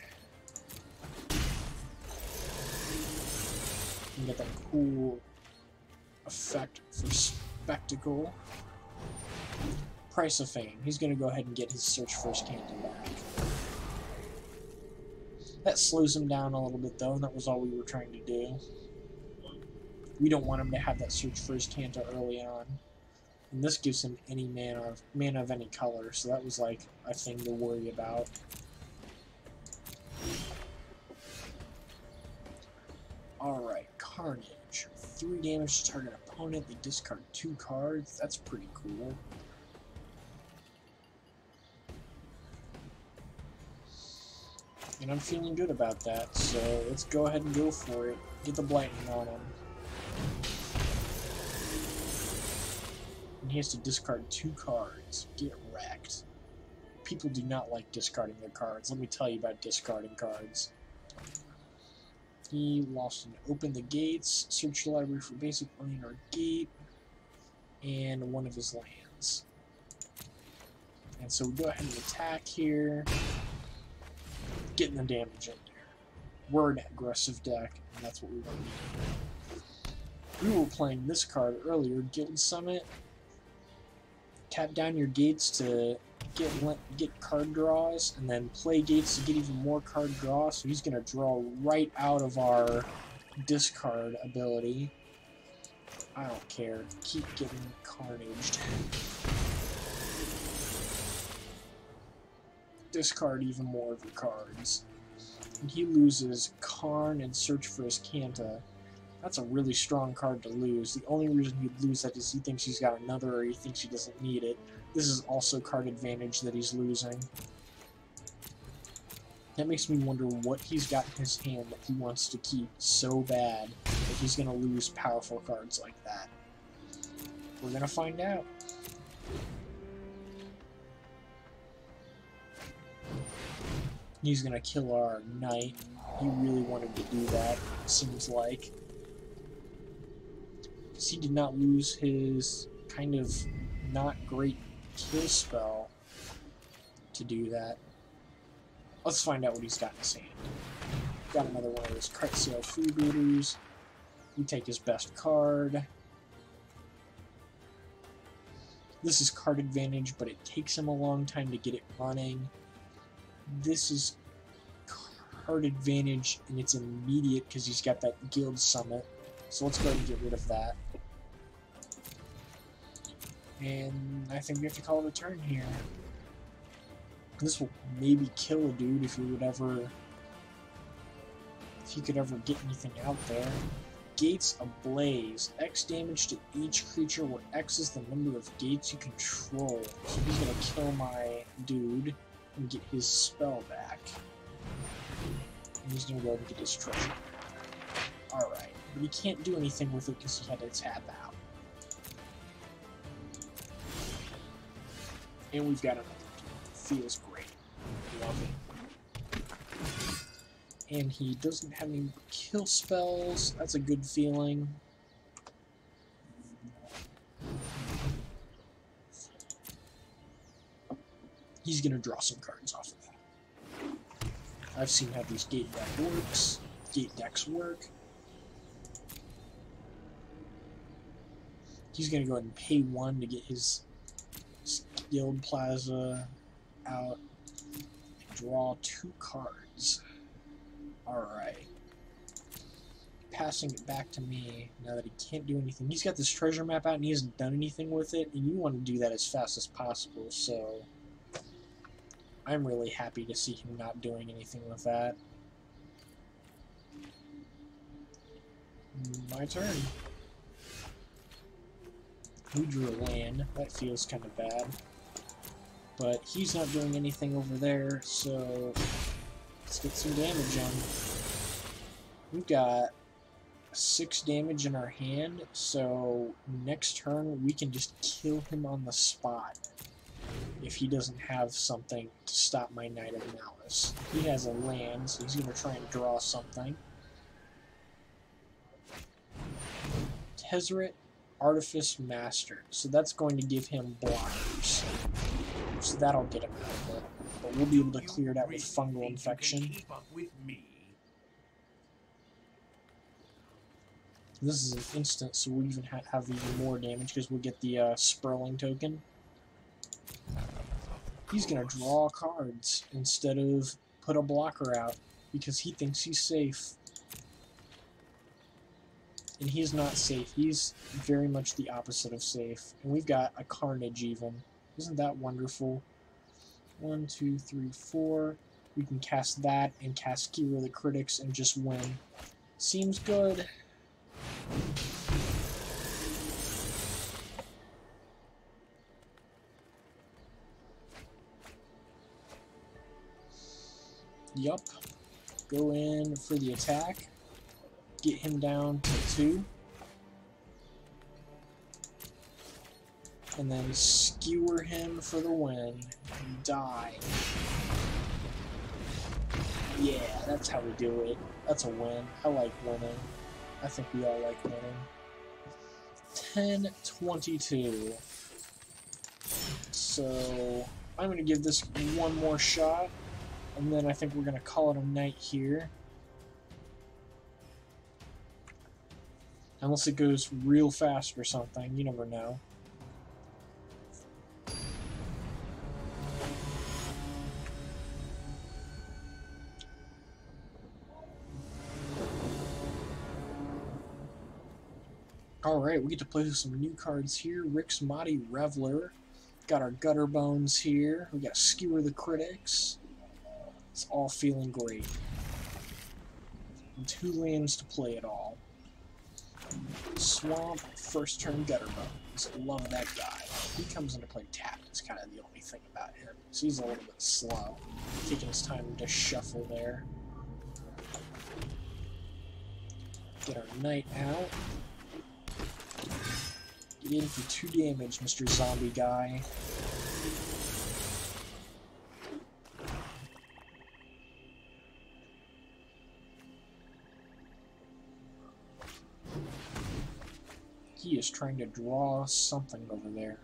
And get that cool effect for Spectacle. Price of Fame. He's going to go ahead and get his Search for his Candle back. That slows him down a little bit, though, and that was all we were trying to do. We don't want him to have that Search for his Canta early on. And this gives him any mana of any color, so that was like a thing to worry about. Alright, Carnage. 3 damage to target opponent, they discard 2 cards. That's pretty cool. And I'm feeling good about that, so let's go ahead and go for it. Get the Blightning on him. And he has to discard 2 cards. Get wrecked. People do not like discarding their cards. Let me tell you about discarding cards. He lost an Open the Gates, search the library for basic land or gate, and one of his lands. And so we go ahead and attack here. Getting the damage in there. We're an aggressive deck, and that's what we want to do. We were playing this card earlier, Guild Summit. Tap down your gates to get card draws, and then play gates to get even more card draws. So he's going to draw right out of our discard ability. I don't care. Keep getting carnaged. Discard even more of your cards. And he loses Karn and Search for his Canta. That's a really strong card to lose. The only reason he'd lose that is he thinks he's got another or he thinks he doesn't need it. This is also card advantage that he's losing. That makes me wonder what he's got in his hand that he wants to keep so bad that he's going to lose powerful cards like that. We're going to find out. He's going to kill our knight. He really wanted to do that, it seems like. He did not lose his kind of not great kill spell to do that. Let's find out what he's got in his hand. Got another one of those Kite Sail Freebooters. We take his best card. This is card advantage, but it takes him a long time to get it running. This is card advantage, and it's immediate because he's got that Guild Summit. So let's go ahead and get rid of that. And I think we have to call it a turn here. This will maybe kill a dude if he could ever get anything out there. Gates Ablaze. X damage to each creature where X is the number of gates you control. So he's gonna kill my dude and get his spell back. And he's gonna go and get his treasure. Alright, but he can't do anything with it because he had to tap out. And we've got another dude. Feels great. Love it. And he doesn't have any kill spells. That's a good feeling. He's gonna draw some cards off of that. I've seen how these gate decks work. He's gonna go ahead and pay 1 to get his Guild Plaza out and draw 2 cards. Alright. Passing it back to me now that he can't do anything. He's got this treasure map out and he hasn't done anything with it, and you want to do that as fast as possible, so I'm really happy to see him not doing anything with that. My turn. We drew a land. That feels kind of bad. But he's not doing anything over there, so let's get some damage on. We've got 6 damage in our hand, so next turn we can just kill him on the spot if he doesn't have something to stop my Knight of Malice. He has a land, so he's going to try and draw something. Tezzeret, Artifice Master, so that's going to give him blockers. So that'll get him out of it. But we'll be able to clear it out with fungal infection. This is an instant, so we'll even have even more damage because we'll get the Spurling token. He's going to draw cards instead of put a blocker out because he thinks he's safe. And he's not safe. He's very much the opposite of safe. And we've got a Carnage even. Isn't that wonderful? 1, 2, 3, 4. We can cast that and cast Skewer the Critics and just win. Seems good. Yup. Go in for the attack. Get him down to 2. And then skewer him for the win. Die. Yeah, that's how we do it. That's a win. I like winning. I think we all like winning. 10-22. So I'm going to give this one more shot, and then I think we're going to call it a night here. Unless it goes real fast or something, you never know. Alright, we get to play with some new cards here. Rick's Mighty Reveler. Got our Gutter Bones here. We got Skewer the Critics. It's all feeling great. And 2 lands to play it all. Swamp, first turn Gutter Bones. Love that guy. He comes into play tapped. It's kind of the only thing about him. So he's a little bit slow. Taking his time to shuffle there. Get our Knight out. Get in for 2 damage, Mr. Zombie Guy. He is trying to draw something over there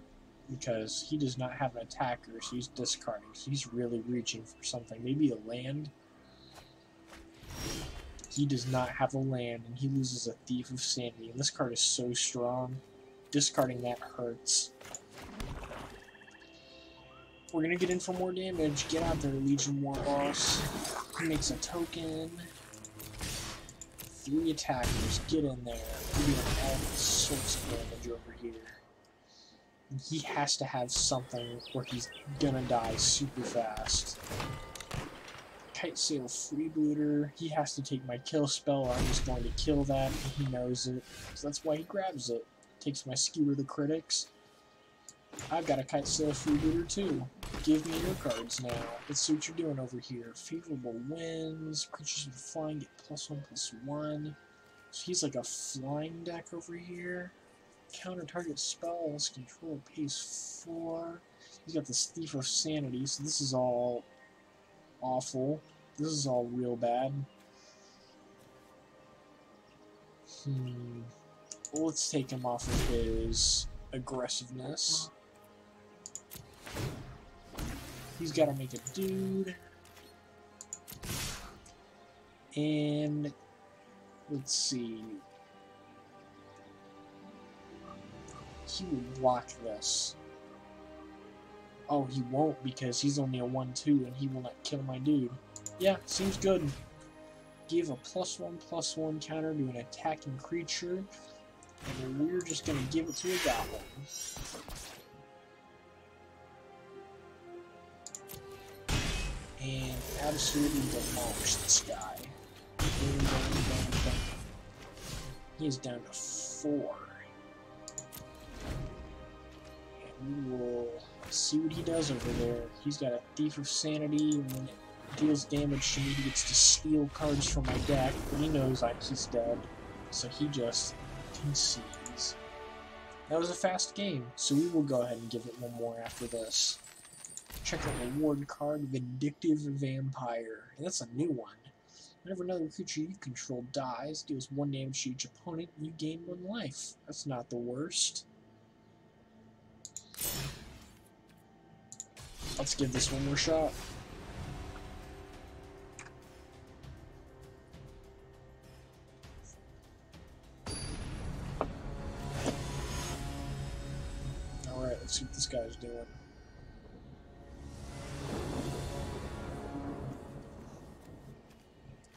because he does not have an attacker, so he's discarding. So he's really reaching for something. Maybe a land? He does not have a land, and he loses a Thief of Sanity. And this card is so strong. Discarding that hurts. We're going to get in for more damage. Get out there, Legion War Boss. He makes a token. 3 attackers. Get in there. We're doing all sorts of damage over here. And he has to have something where he's going to die super fast. Kite Sail Freebooter. He has to take my kill spell or I'm just going to kill that, and he knows it. So that's why he grabs it. Takes my Skewer the Critics. I've got a Kite Sail Freebooter too. Give me your cards now. Let's see what you're doing over here. Favorable winds. Creatures with flying get +1/+1. So he's like a flying deck over here. Counter target spells. Control pays 4. He's got this Thief of Sanity, so this is all awful. This is all real bad. Well, let's take him off of his aggressiveness. He's got to make a dude. And let's see. He will block this. Oh, he won't because he's only a 1/2 and he will not kill my dude. Yeah, seems good. Give a +1/+1 counter to an attacking creature. And we're just going to give it to a goblin. And absolutely demolish this guy. He's down to 4. And we will see what he does over there. He's got a Thief of Sanity, and when it deals damage to me, he gets to steal cards from my deck, but he knows he's dead, so he just concedes. That was a fast game, so we will go ahead and give it one more after this. Check out reward card, Vindictive Vampire, and that's a new one. Whenever another creature you control dies, deals 1 damage to each opponent, you gain 1 life. That's not the worst. Let's give this one more shot. Alright, let's see what this guy's doing.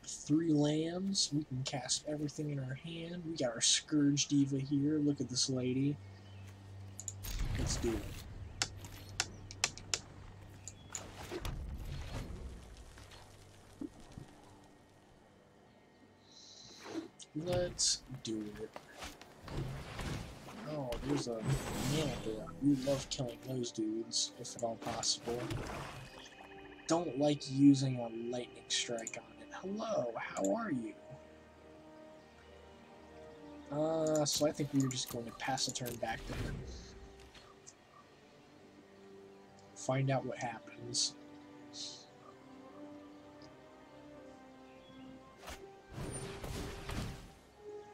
Three lands, we can cast everything in our hand. We got our Scourge Diva here. Look at this lady. Let's do it. Let's do it. Oh, there's a Manador. We love killing those dudes, if at all possible. Don't like using a Lightning Strike on it. Hello, how are you? So I think we were just going to pass a turn back there. Find out what happens.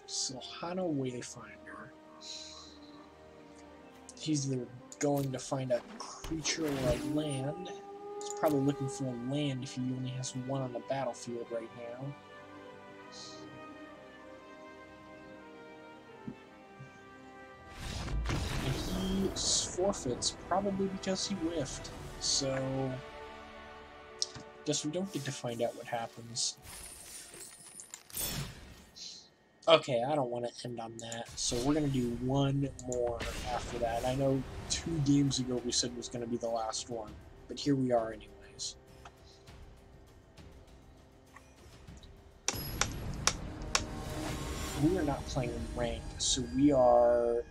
Silhana Wayfinder. He's either going to find a creature or a land. He's probably looking for a land if he only has 1 on the battlefield right now. And he forfeits, probably because he whiffed. So, guess we don't get to find out what happens. Okay, I don't want to end on that, so we're going to do one more after that. I know 2 games ago we said it was going to be the last one, but here we are anyways. We are not playing ranked, so we are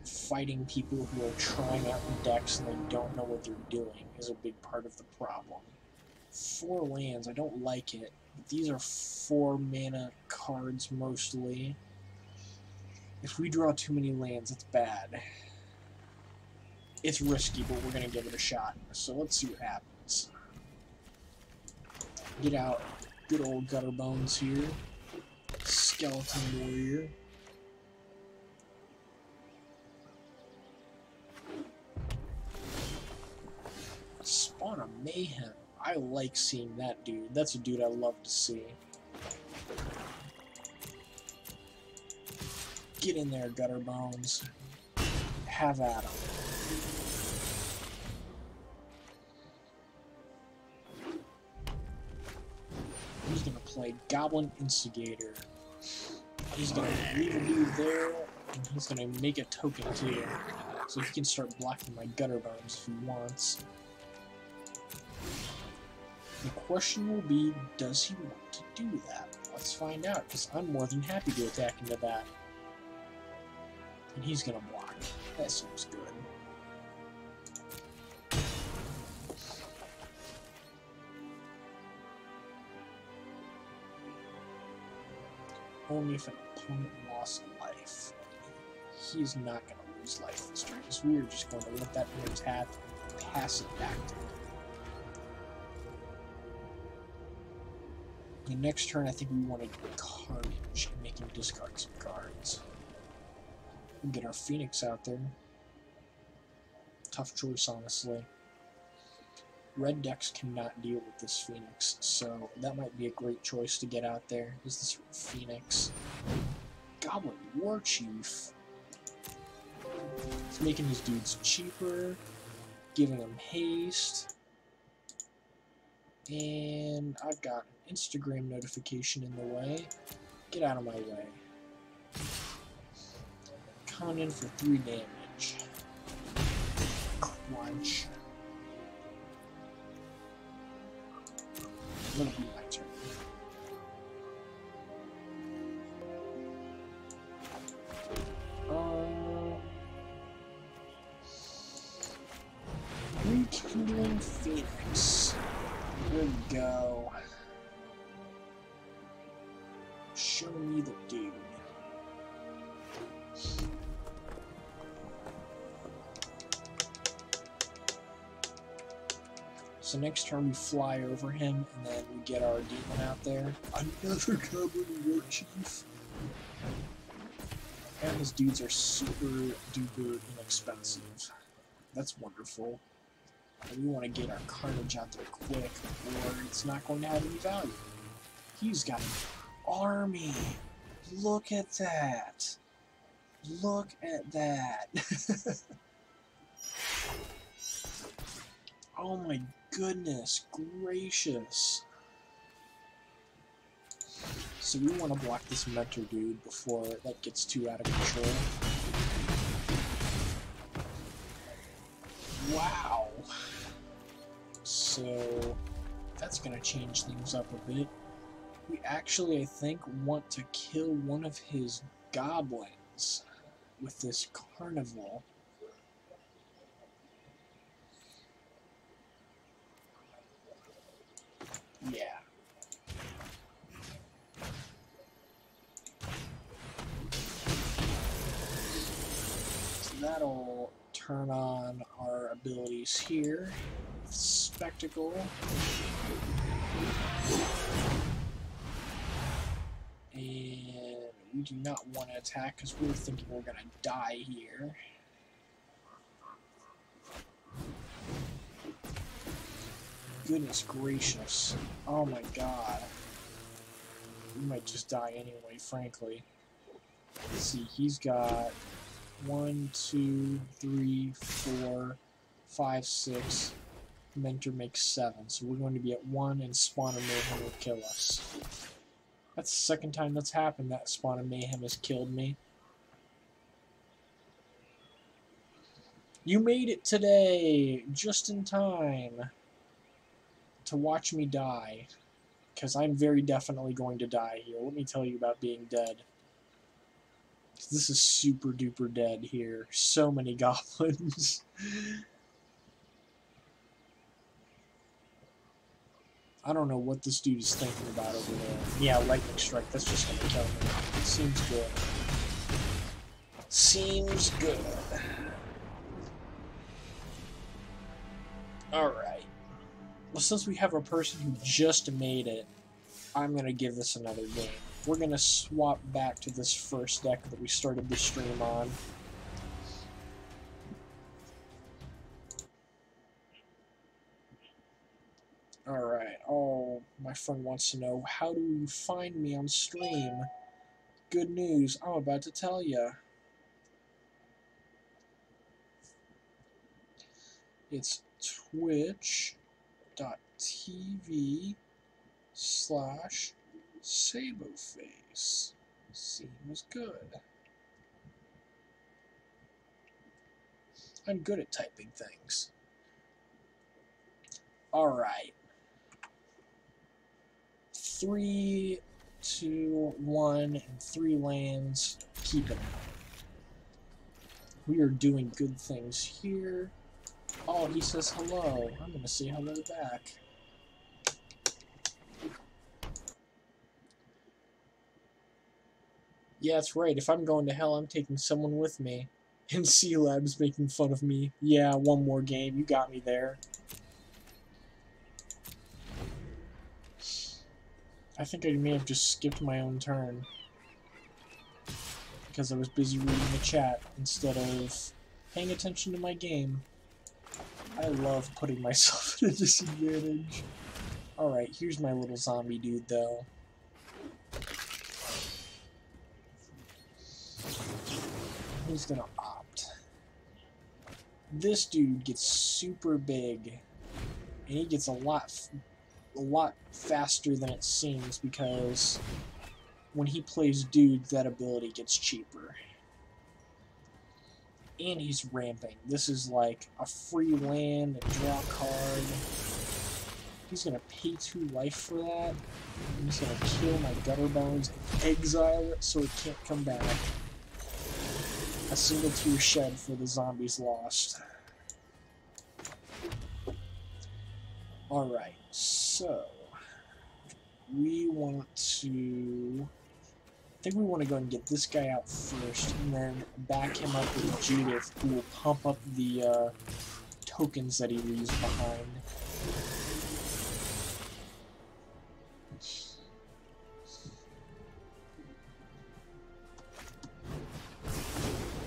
fighting people who are trying out the decks and they don't know what they're doing is a big part of the problem. 4 lands, I don't like it. These are 4 mana cards mostly. If we draw too many lands, it's bad. It's risky, but we're going to give it a shot. So let's see what happens. Get out good old Gutter Bones here. Skeleton Warrior. Spawn of Mayhem. I like seeing that dude. That's a dude I love to see. Get in there, Gutter Bones. Have at him. He's gonna play Goblin Instigator. He's gonna leave a dude there, and he's gonna make a token too. So he can start blocking my Gutter Bones if he wants. The question will be, does he want to do that? Let's find out, because I'm more than happy to attack into that. And he's gonna block. That seems good. Only if an opponent lost life. He's not gonna lose life this turn, because we are just going to let that man tap and pass it back to him. The next turn, I think we want to Carnage and make him discard some cards. We'll get our Phoenix out there. Tough choice, honestly. Red decks cannot deal with this Phoenix, so that might be a great choice to get out there, is this Phoenix. Goblin War Chief. It's making these dudes cheaper, giving them haste. And I've got an Instagram notification in the way. Get out of my way. Coming in for 3 damage. Crunch. It'll be my turn. Kindling Phoenix. There we go. Show me the dude. So next turn we fly over him, and then we get our demon out there. Another Goblin War Chief. And his dudes are super duper inexpensive. That's wonderful. And we want to get our carnage out there quick, or it's not going to have any value. He's got an army. Look at that. Look at that. Oh my goodness gracious. So we want to block this mentor dude before that gets too out of control. Wow. So that's going to change things up a bit. We actually, I think, want to kill one of his goblins with this carnival. Yeah. So that'll turn on our abilities here. Spectacle. And we do not want to attack because we're thinking we're going to die here. Goodness gracious. Oh my god. We might just die anyway, frankly. Let's see, he's got 1, 2, 3, 4, 5, 6. Mentor makes 7. So we're going to be at 1 and Spawn of Mayhem will kill us. That's the second time that's happened that Spawn of Mayhem has killed me. You made it today, just in time to watch me die, because I'm very definitely going to die here. Let me tell you about being dead. This is super duper dead here. So many goblins. I don't know what this dude is thinking about over there. Yeah, lightning strike, that's just gonna kill me. It seems good. Seems good. Alright. Well, since we have a person who just made it, I'm going to give this another game. We're going to swap back to this first deck that we started the stream on. Alright, oh, my friend wants to know, how do you find me on stream? Good news, I'm about to tell you. It's twitch.tv/Saboface. Seems good. I'm good at typing things. Alright. 3, 2, 1, and 3 lands. Keep it. We are doing good things here. Oh, he says hello. I'm going to say hello back. Yeah, that's right. If I'm going to hell, I'm taking someone with me. And C-Lab's making fun of me. Yeah, one more game. You got me there. I think I may have just skipped my own turn. Because I was busy reading the chat instead of paying attention to my game. I love putting myself at a disadvantage. Alright, here's my little zombie dude, though. He's gonna opt. This dude gets super big. And he gets a lot faster than it seems, because when he plays dudes, that ability gets cheaper. And he's ramping. This is like a free land and draw a card. He's gonna pay 2 life for that. And he's gonna kill my gutter bones and exile it so it can't come back. A single tear shed for the zombies lost. Alright, so we want to... I think we want to go and get this guy out first, and then back him up with Judith, who will pump up the tokens that he leaves behind.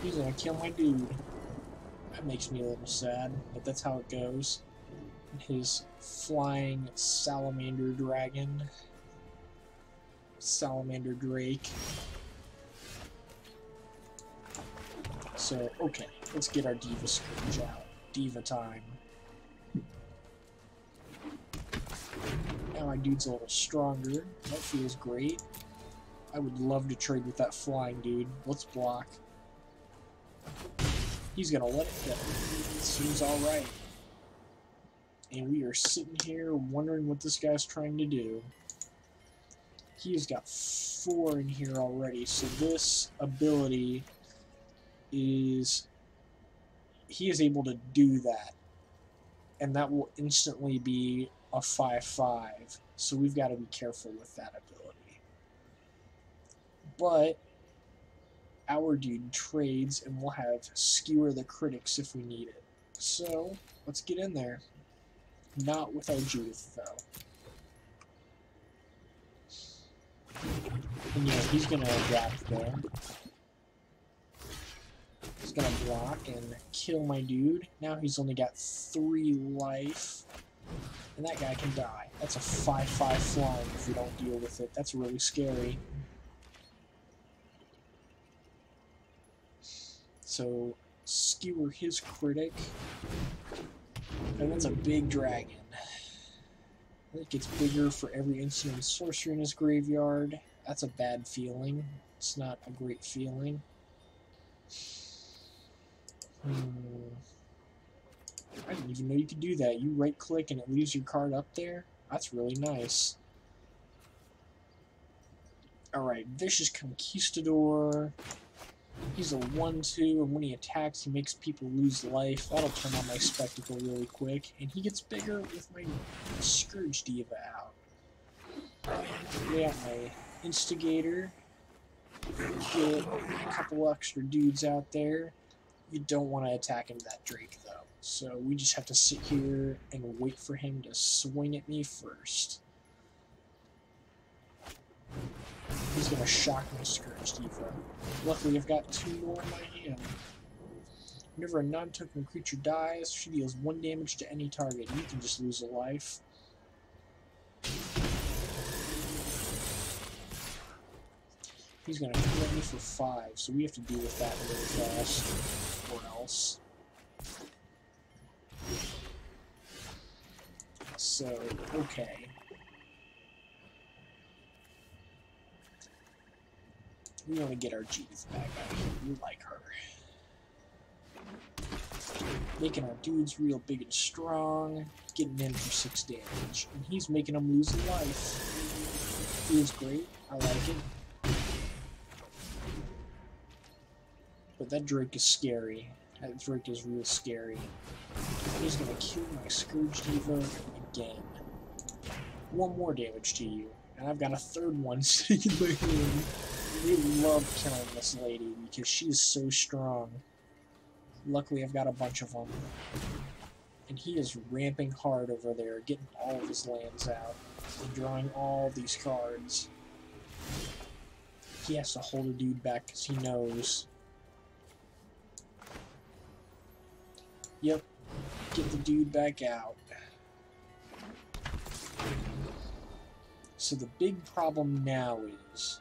He's gonna kill my dude. That makes me a little sad, but that's how it goes. His flying salamander dragon. Salamander Drake. So, okay, let's get our Diva Scourge out. Diva time. Now my dude's a little stronger. That feels great. I would love to trade with that flying dude. Let's block. He's gonna let it go. Seems alright. And we are sitting here wondering what this guy's trying to do. He's got 4 in here already, so this ability is... he is able to do that. And that will instantly be a 5/5, so we've got to be careful with that ability. But our dude trades, and we'll have Skewer the Critics if we need it. So, let's get in there. Not with our Judith, though. And yeah, he's gonna adapt there. He's gonna block and kill my dude. Now he's only got 3 life. And that guy can die. That's a 5/5 flying if we don't deal with it. That's really scary. So, skewer his critic. And that's a big dragon. It gets bigger for every instant and sorcery in his graveyard. That's a bad feeling. It's not a great feeling. I didn't even know you could do that. You right click and it leaves your card up there. That's really nice. Alright, Vicious Conquistador. He's a 1/2, and when he attacks, he makes people lose life. That'll turn on my Spectacle really quick. And he gets bigger with my Scourge Diva out. We have my Instigator. Get a couple extra dudes out there. You don't want to attack into that Drake, though. So we just have to sit here and wait for him to swing at me first. He's going to shock my Scourge Diva. Luckily, I've got 2 more in my hand. Whenever a non-token creature dies, she deals 1 damage to any target. You can just lose a life. He's going to kill me for 5, so we have to deal with that really fast, or else. So, okay. We want to get our Judith back out here. We like her. Making our dudes real big and strong. Getting in for 6 damage. And he's making them lose a life. Feels great. I like it. But that Drake is scary. That Drake is real scary. He's going to kill my Scourge Diva again. 1 more damage to you. And I've got a 3rd one sitting in my hand. We love killing this lady because she is so strong. Luckily, I've got a bunch of them. And he is ramping hard over there, getting all of his lands out, and drawing all these cards. He has to hold a dude back because he knows. Yep, get the dude back out. So the big problem now is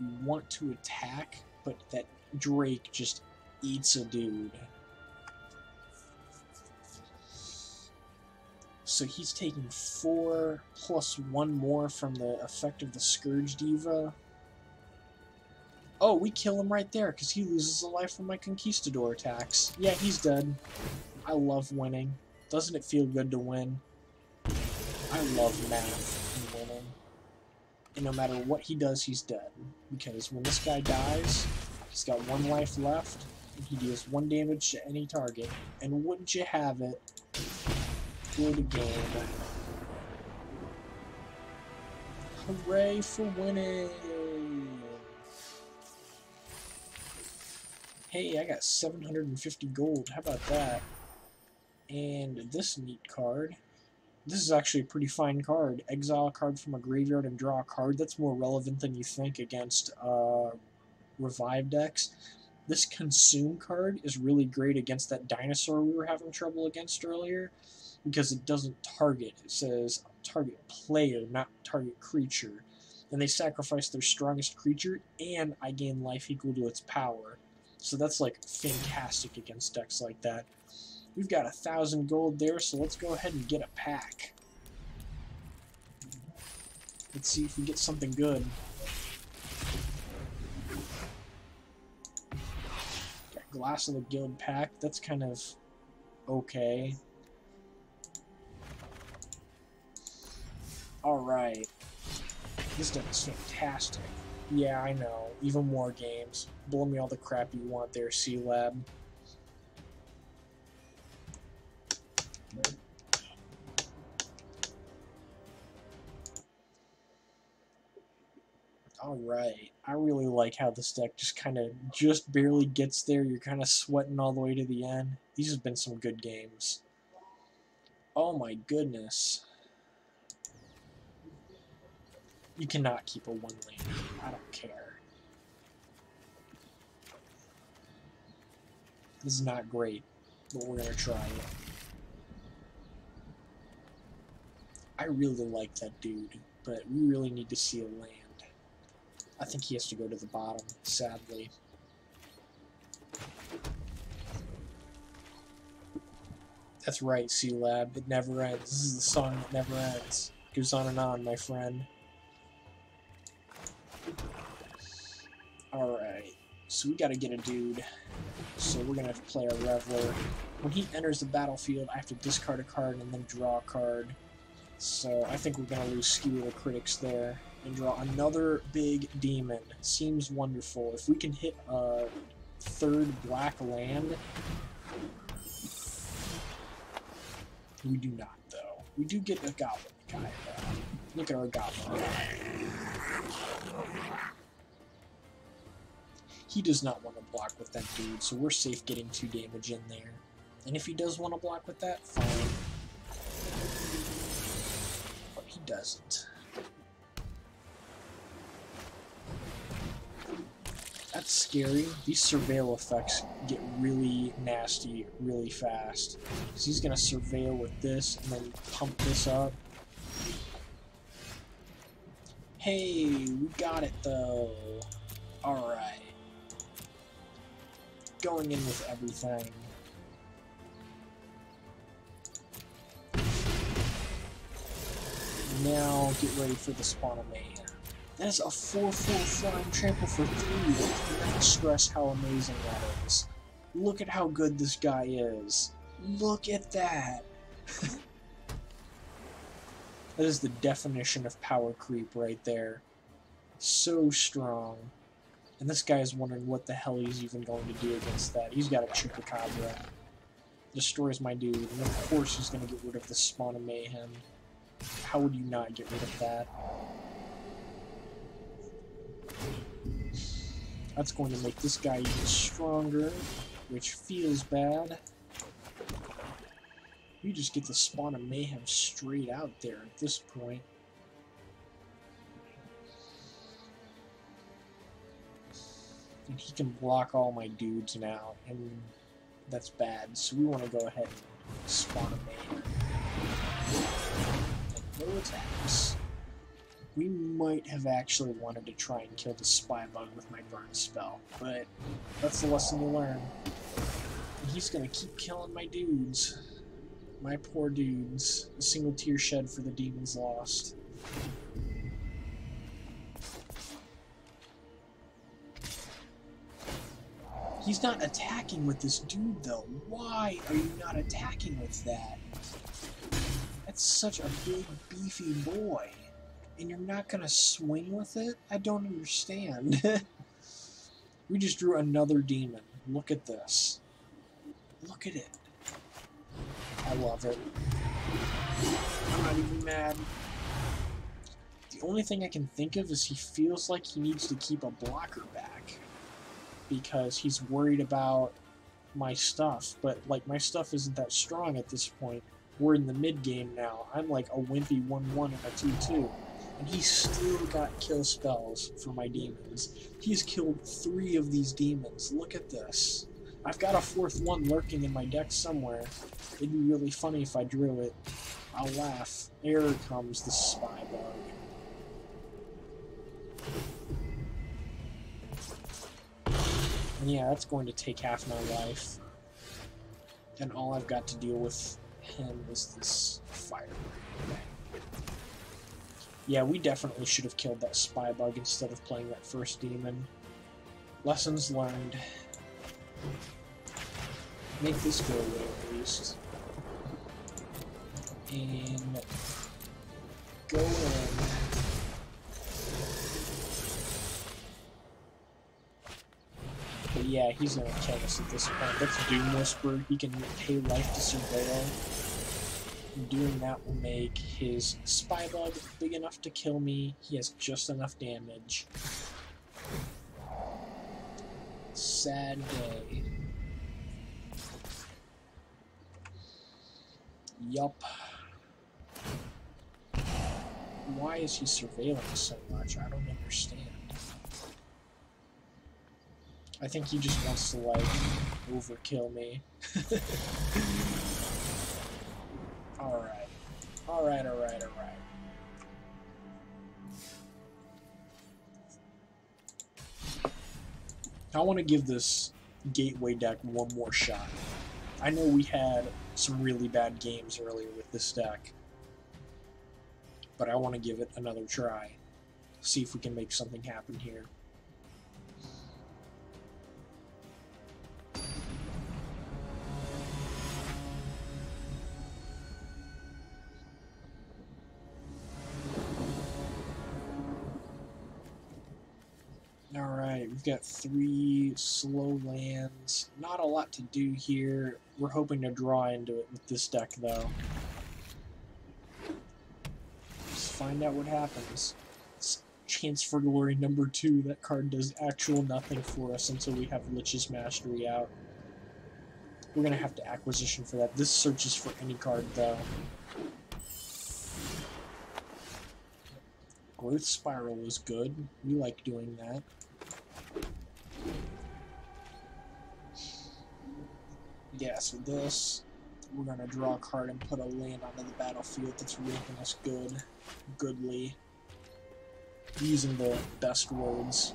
you want to attack, but that Drake just eats a dude. So he's taking 4 plus 1 more from the effect of the Scourge Diva. Oh, we kill him right there because he loses a life from my Conquistador attacks. Yeah, he's dead. I love winning. Doesn't it feel good to win? I love math and winning. And no matter what he does, he's dead. Because when this guy dies, he's got 1 life left, and he deals 1 damage to any target. And wouldn't you have it, Good game. Hooray for winning! Hey, I got 750 gold. How about that? And this neat card. This is actually a pretty fine card. Exile a card from a graveyard and draw a card. That's more relevant than you think against revive decks. This Consume card is really great against that dinosaur we were having trouble against earlier, because it doesn't target. It says target player, not target creature. And they sacrifice their strongest creature, and I gain life equal to its power. So that's like fantastic against decks like that. We've got 1,000 gold there, so let's go ahead and get a pack. Let's see if we get something good. Got Glass of the Guild pack. That's kind of okay. Alright. This deck is fantastic. Yeah, I know. Even more games. Blow me all the crap you want there, C-Lab. Alright, I really like how this deck just barely gets there. You're kind of sweating all the way to the end. These have been some good games. Oh my goodness. You cannot keep a one lane. I don't care. This is not great, but we're gonna try it. I really like that dude, but we really need to see a land. I think he has to go to the bottom, sadly. That's right, C-Lab. It never ends. This is the song that never ends. Goes on and on, my friend. Alright, so we gotta get a dude. So we're gonna have to play our Reveler. When he enters the battlefield, I have to discard a card and then draw a card. So I think we're gonna lose Skew of the Critics there. And draw another big demon. Seems wonderful. If we can hit a third black land... We do not, though. We do get a goblin guy, though. Look at our goblin guy. He does not want to block with that dude, so we're safe getting 2 damage in there. And if he does want to block with that, fine. But he doesn't. That's scary. These surveil effects get really nasty really fast. So he's going to surveil with this and then pump this up. Hey, we got it though. Alright. Going in with everything. Now get ready for the spawn of mayhem. That is a 4/4 flying trample for 3. I cannot stress how amazing that is. Look at how good this guy is. Look at that. That is the definition of power creep right there. So strong. And this guy is wondering what the hell he's even going to do against that. He's got a Chupacabra. Destroys my dude. And of course he's going to get rid of the spawn of mayhem. How would you not get rid of that? That's going to make this guy even stronger, which feels bad. We just get the spawn of mayhem straight out there at this point. And he can block all my dudes now, and that's bad. So we want to go ahead and spawn a mayhem. And no attacks. We might have actually wanted to try and kill the spy bug with my burn spell, but that's the lesson you learn. And he's gonna keep killing my dudes. My poor dudes. A single tear shed for the demons lost. He's not attacking with this dude though. Why are you not attacking with that? That's such a big, beefy boy. And you're not gonna swing with it? I don't understand. We just drew another demon. Look at this. Look at it. I love it. I'm not even mad. The only thing I can think of is he feels like he needs to keep a blocker back. Because he's worried about my stuff. But, like, my stuff isn't that strong at this point. We're in the mid-game now. I'm like a wimpy 1-1 and a 2-2. And he's still got kill spells for my demons. He's killed 3 of these demons. Look at this. I've got a 4th one lurking in my deck somewhere. It'd be really funny if I drew it. I'll laugh. Here comes the spy bug. And yeah, that's going to take half my life. And all I've got to deal with him is this fire. Yeah, we definitely should have killed that spy bug instead of playing that first demon. Lessons learned. Make this go away at least. And go in. But yeah, he's gonna kill us at this point. That's Doom Whisper. He can pay life to surveil. And doing that will make his spy bug big enough to kill me. He has just enough damage. Sad day. Yup. Why is he surveilling so much? I don't understand. I think he just wants to, like, overkill me. Alright. Alright. I want to give this gateway deck one more shot. I know we had some really bad games earlier with this deck, but I want to give it another try. See if we can make something happen here. Alright, we've got 3 slow lands. Not a lot to do here. We're hoping to draw into it with this deck, though. Just find out what happens. It's Chance for Glory number 2. That card does actual nothing for us until we have Lich's Mastery out. We're going to have to acquisition for that. This searches for any card, though. Growth Spiral is good. We like doing that. Yeah, so this, we're going to draw a card and put a land onto the battlefield that's making us goodly. Using the best words.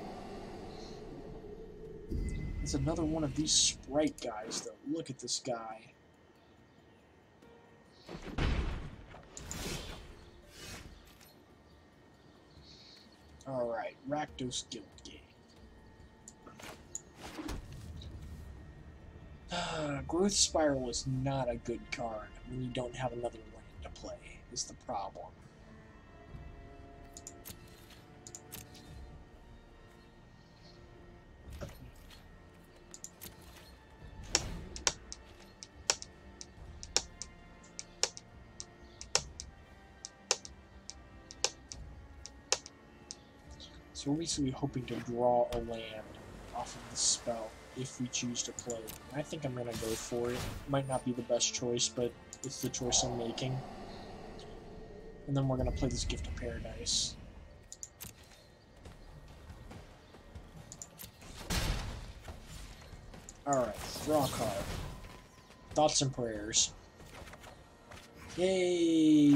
It's another one of these sprite guys, though. Look at this guy. Alright, Rakdos Lichgate. Growth Spiral is not a good card when you don't have another land to play, is the problem. So we're basically hoping to draw a land off of the spell if we choose to play it. I think I'm going to go for it. Might not be the best choice, but it's the choice I'm making. And then we're going to play this Gift of Paradise. Alright, draw a card. Thoughts and Prayers. Yay!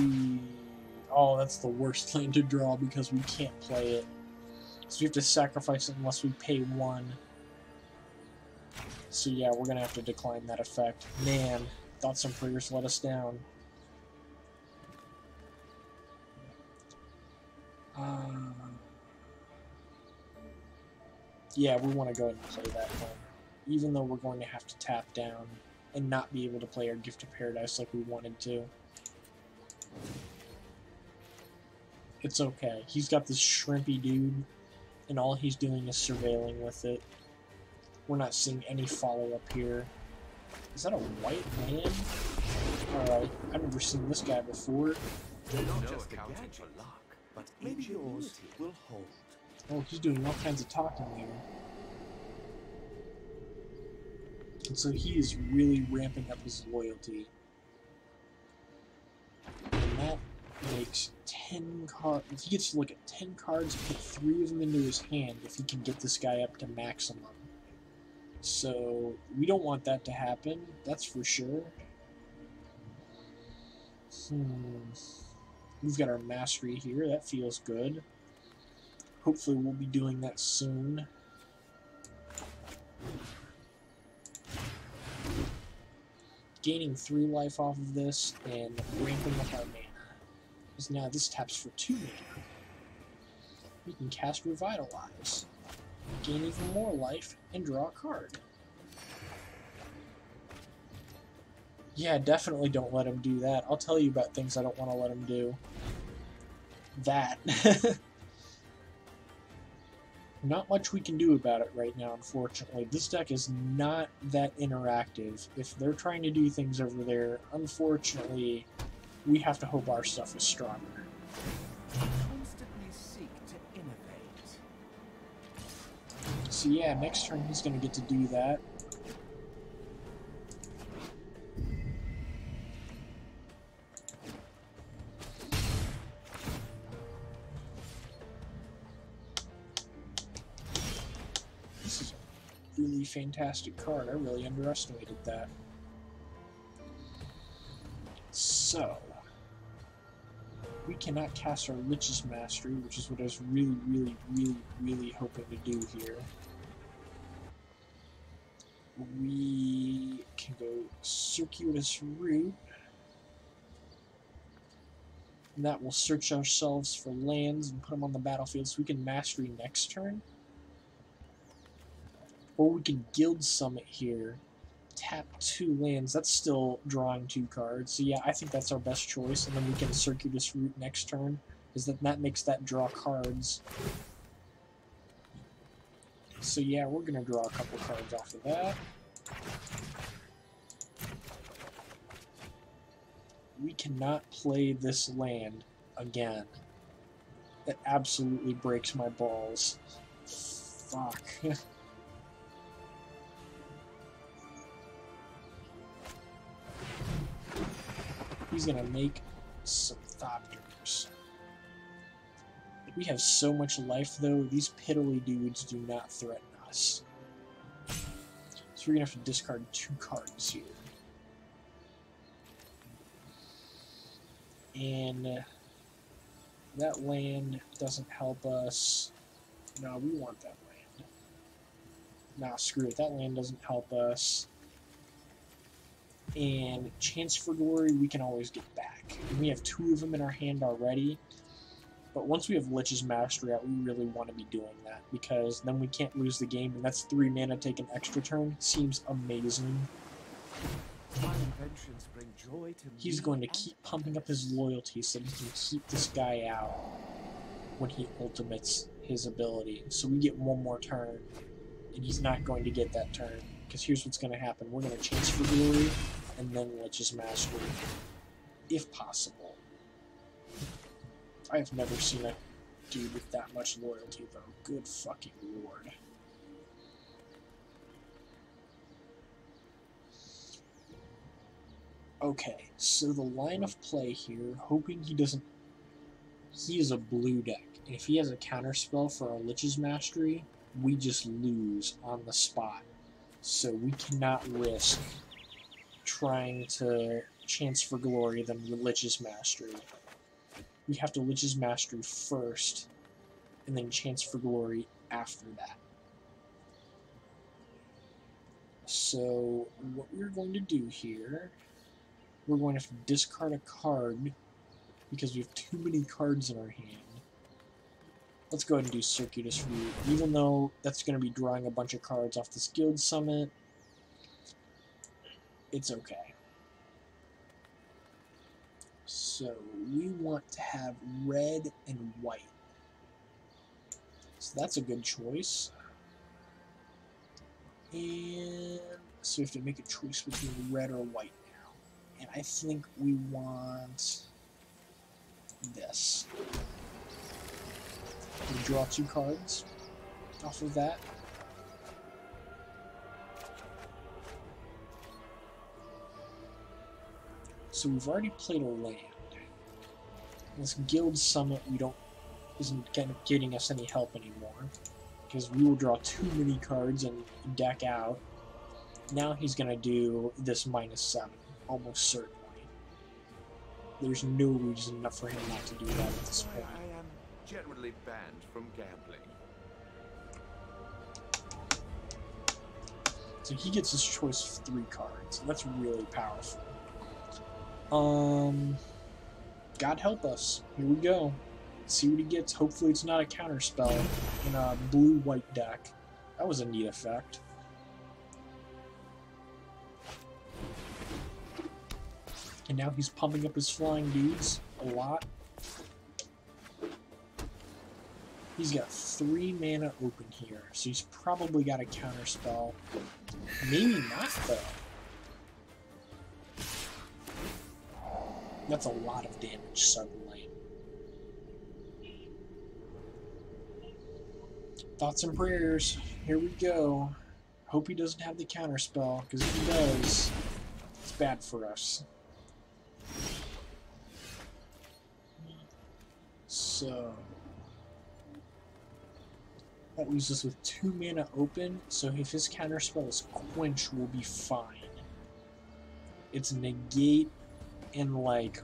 Oh, that's the worst land to draw because we can't play it. So we have to sacrifice it unless we pay 1. So yeah, we're going to have to decline that effect. Man, Thoughts and Prayers let us down. Yeah, we want to go ahead and play that one. Even though we're going to have to tap down and not be able to play our Gift of Paradise like we wanted to. It's okay. He's got this shrimpy dude, and all he's doing is surveilling with it. We're not seeing any follow-up here. Is that a white man? Alright, I've never seen this guy before. Not just accounting for luck, but maybe yours will hold. Oh, he's doing all kinds of talking there. And so he is really ramping up his loyalty. And that makes 10 cards. If he gets to look at 10 cards, put 3 of them into his hand if he can get this guy up to maximum. So we don't want that to happen, that's for sure. We've got our mastery here, that feels good. Hopefully we'll be doing that soon. Gaining 3 life off of this and ramping up our mana. Because now this taps for 2 mana. We can cast Revitalize, gain even more life, and draw a card. Yeah, definitely don't let him do that. I'll tell you about things I don't want to let him do. That. Not much we can do about it right now, unfortunately. This deck is not that interactive. If they're trying to do things over there, unfortunately, we have to hope our stuff is stronger. Constantly seek to innovate. So yeah, next turn he's going to get to do that. This is a really fantastic card. I really underestimated that. So, we cannot cast our Lich's Mastery, which is what I was really hoping to do here. We can go Circuitous Route. And that will search ourselves for lands and put them on the battlefield so we can Mastery next turn. Or we can Guild Summit here, tap 2 lands. That's still drawing 2 cards. So yeah, I think that's our best choice. And then we can Circuitous Route next turn, is that makes that draw cards. So yeah, we're going to draw a couple cards off of that. We cannot play this land again. That absolutely breaks my balls. Fuck. He's gonna make some Thopters. We have so much life though, these piddly dudes do not threaten us. So we're gonna have to discard 2 cards here. And that land doesn't help us. No, we want that land. Nah, screw it, that land doesn't help us. And Chance for Glory we can always get back. And we have 2 of them in our hand already. But once we have Lich's Mastery out, we really want to be doing that, because then we can't lose the game, and that's 3 mana take an extra turn. Seems amazing. My inventions bring joy to He's me going to and keep pumping up his loyalty so he can keep this guy out when he ultimates his ability. So we get 1 more turn, and he's not going to get that turn. Because here's what's going to happen. We're going to Chance for Glory, and then Lich's Mastery, if possible. I have never seen a dude with that much loyalty, though. Good fucking lord. Okay, so the line of play here, hoping he doesn't... He is a blue deck, and if he has a counterspell for our Lich's Mastery, we just lose on the spot. So we cannot risk trying to Chance for Glory than Lich's Mastery. We have to Lich's Mastery first, and then Chance for Glory after that. So what we're going to do here, we're going to have to discard a card because we have too many cards in our hand. Let's go ahead and do Circuitous Route, even though that's going to be drawing a bunch of cards off this Guild Summit. It's okay. So we want to have red and white. So that's a good choice. And So we have to make a choice between red or white now. And I think we want this. We draw 2 cards off of that. So we've already played a land. This Guild Summit isn't getting us any help anymore, because we will draw too many cards and deck out. Now he's going to do this -7, almost certainly. There's no reason enough for him not to do that at this point. I am generally banned from gambling. So he gets his choice of 3 cards. That's really powerful. God help us. Here we go. Let's see what he gets. Hopefully it's not a counterspell in a blue-white deck. That was a neat effect. And now he's pumping up his flying dudes a lot. He's got 3 mana open here, so he's probably got a counterspell. Maybe not, though. That's a lot of damage suddenly. Thoughts and prayers. Here we go. Hope he doesn't have the counterspell, because if he does, it's bad for us. So that leaves us with 2 mana open, so if his counterspell is Quench, we'll be fine. It's Negate and, like,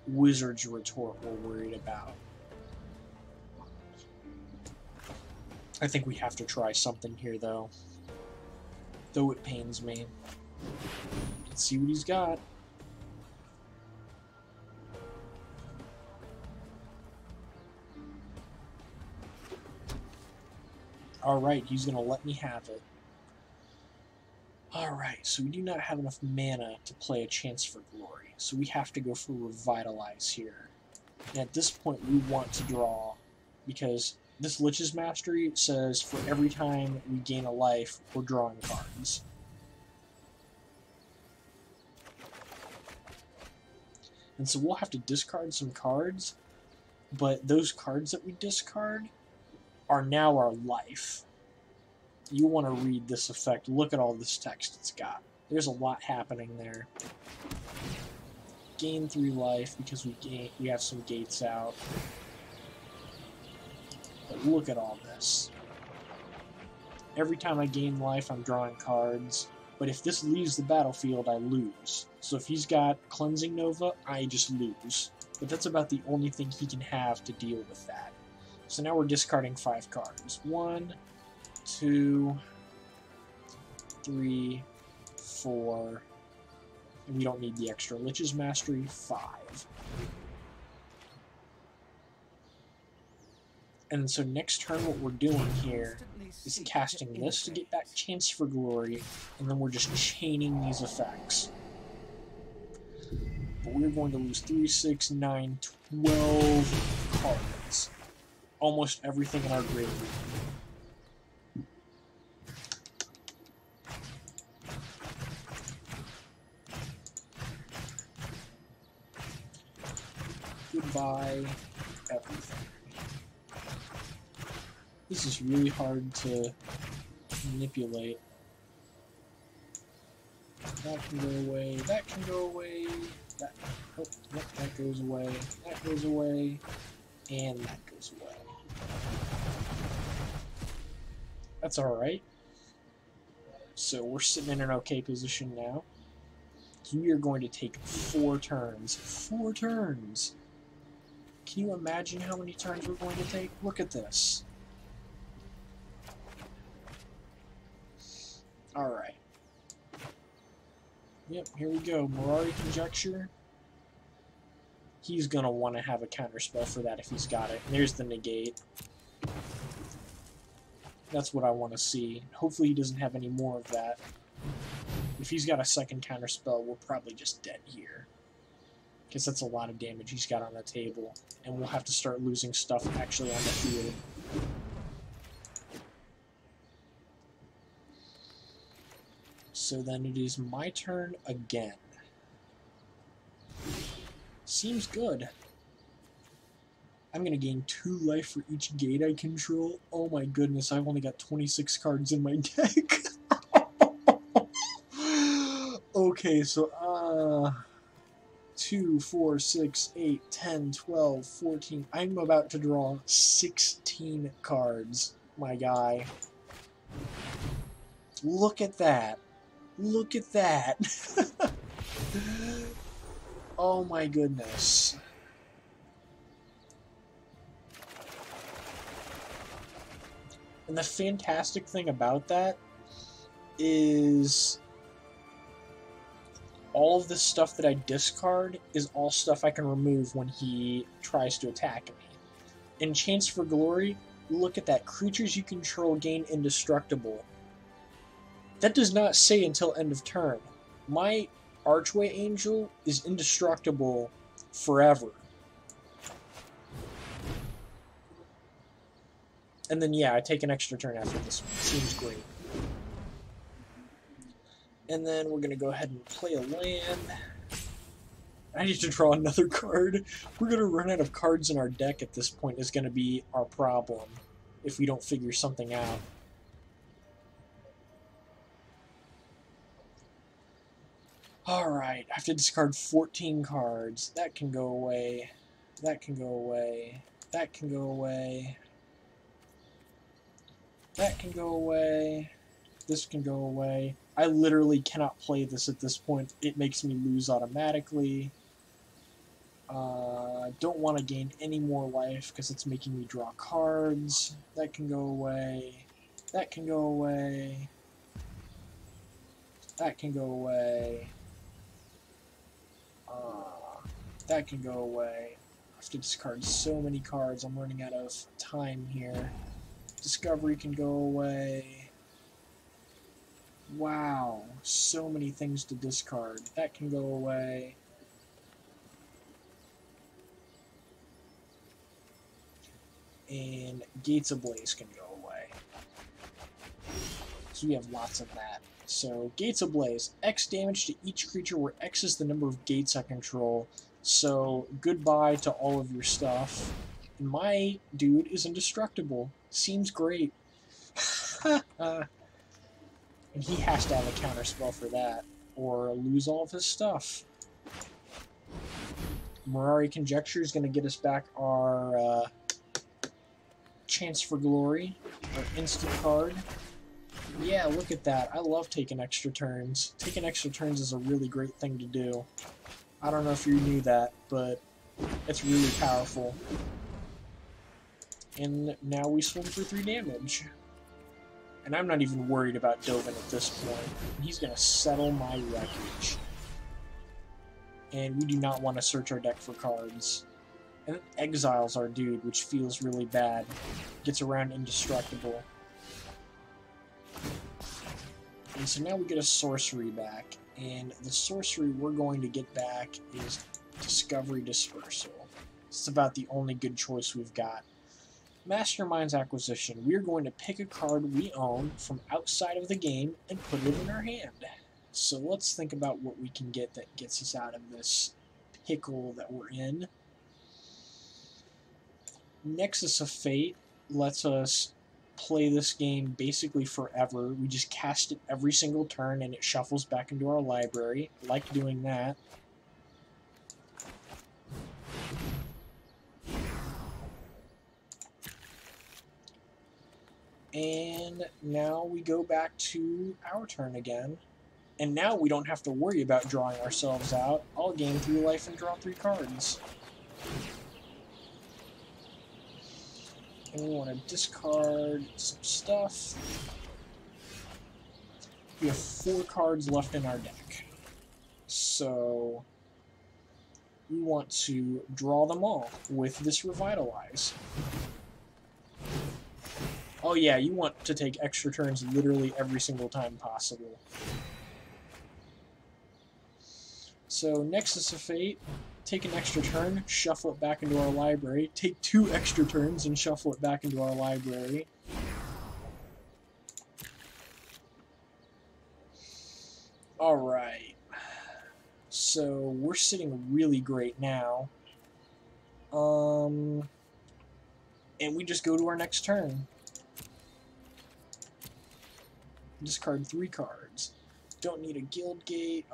Wizard's Retort we're worried about. I think we have to try something here, though. Though it pains me. Let's see what he's got. Alright, he's going to let me have it. Alright, so we do not have enough mana to play a Chance for Glory, so we have to go for Revitalize here. And at this point, we want to draw, because this Lich's Mastery says for every time we gain a life, we're drawing cards. And so we'll have to discard some cards, but those cards that we discard are now our life. You want to read this effect. Look at all this text it's got. There's a lot happening there. Gain 3 life because we have some gates out. But look at all this. Every time I gain life, I'm drawing cards. But if this leaves the battlefield, I lose. So if he's got Cleansing Nova, I just lose. But that's about the only thing he can have to deal with that. So now we're discarding 5 cards. 1, 2, 3, 4, and we don't need the extra. Lich's Mastery, 5. And so next turn what we're doing here is casting this to get back Chance for Glory, and then we're just chaining these effects. But we're going to lose 3, 6, 9, 12 cards. Almost everything in our graveyard. Goodbye, everything. This is really hard to manipulate. That can go away, that can go away, that, oh, yep, that goes away, that goes away, and that goes away. That's alright. So we're sitting in an okay position now. We are going to take 4 turns. 4 turns! Can you imagine how many turns we're going to take? Look at this. Alright. Yep, here we go. Mirari Conjecture. He's going to want to have a counterspell for that if he's got it. There's the negate. That's what I want to see. Hopefully he doesn't have any more of that. If he's got a second counterspell, we're probably just dead here. Because that's a lot of damage he's got on the table. And we'll have to start losing stuff actually on the field. So then it is my turn again. Seems good. I'm going to gain 2 life for each gate I control. Oh my goodness, I've only got 26 cards in my deck. Okay, so, 2, 4, 6, 8, 10, 12, 14. I'm about to draw 16 cards, my guy. Look at that. Look at that. Oh my goodness. And the fantastic thing about that is all of the stuff that I discard is all stuff I can remove when he tries to attack me. In Chance for Glory, look at that. Creatures you control gain indestructible. That does not say until end of turn. My Archway Angel is indestructible forever. And then, yeah, I take an extra turn after this one. Seems great. And then we're going to go ahead and play a land. I need to draw another card. We're going to run out of cards in our deck at this point is going to be our problem if we don't figure something out. Alright, I have to discard 14 cards. That can go away. That can go away. That can go away. That can go away. This can go away. I literally cannot play this at this point. It makes me lose automatically. Don't want to gain any more life because it's making me draw cards. That can go away. That can go away. That can go away. That can go away. I have to discard so many cards. I'm running out of time here. Discovery can go away. Wow, so many things to discard. That can go away. And Gates Ablaze can go away. So we have lots of that. So Gates Ablaze, X damage to each creature where X is the number of gates I control. So goodbye to all of your stuff. And my dude is indestructible. Seems great. And he has to have a counterspell for that, or lose all of his stuff. Mirari Conjecture is going to get us back our Chance for Glory, our instant card. Yeah, look at that. I love taking extra turns. Taking extra turns is a really great thing to do. I don't know if you knew that, but it's really powerful. And now we swim for 3 damage. And I'm not even worried about Dovin at this point. He's going to settle my wreckage. And we do not want to search our deck for cards. And it exiles our dude, which feels really bad. Gets around indestructible. And so now we get a sorcery back. And the sorcery we're going to get back is Discovery Dispersal. It's about the only good choice we've got. Mastermind's Acquisition. We're going to pick a card we own from outside of the game and put it in our hand. So let's think about what we can get that gets us out of this pickle that we're in. Nexus of Fate lets us play this game basically forever. We just cast it every single turn and it shuffles back into our library. I like doing that. And now we go back to our turn again. And now we don't have to worry about drawing ourselves out. I'll gain 3 life and draw 3 cards. And we want to discard some stuff. We have 4 cards left in our deck. So we want to draw them all with this Revitalize. Oh yeah, you want to take extra turns literally every single time possible. So Nexus of Fate, take an extra turn, shuffle it back into our library, take 2 extra turns and shuffle it back into our library. So we're sitting really great now. And we just go to our next turn. Discard 3 cards. Don't need a Guild Gate.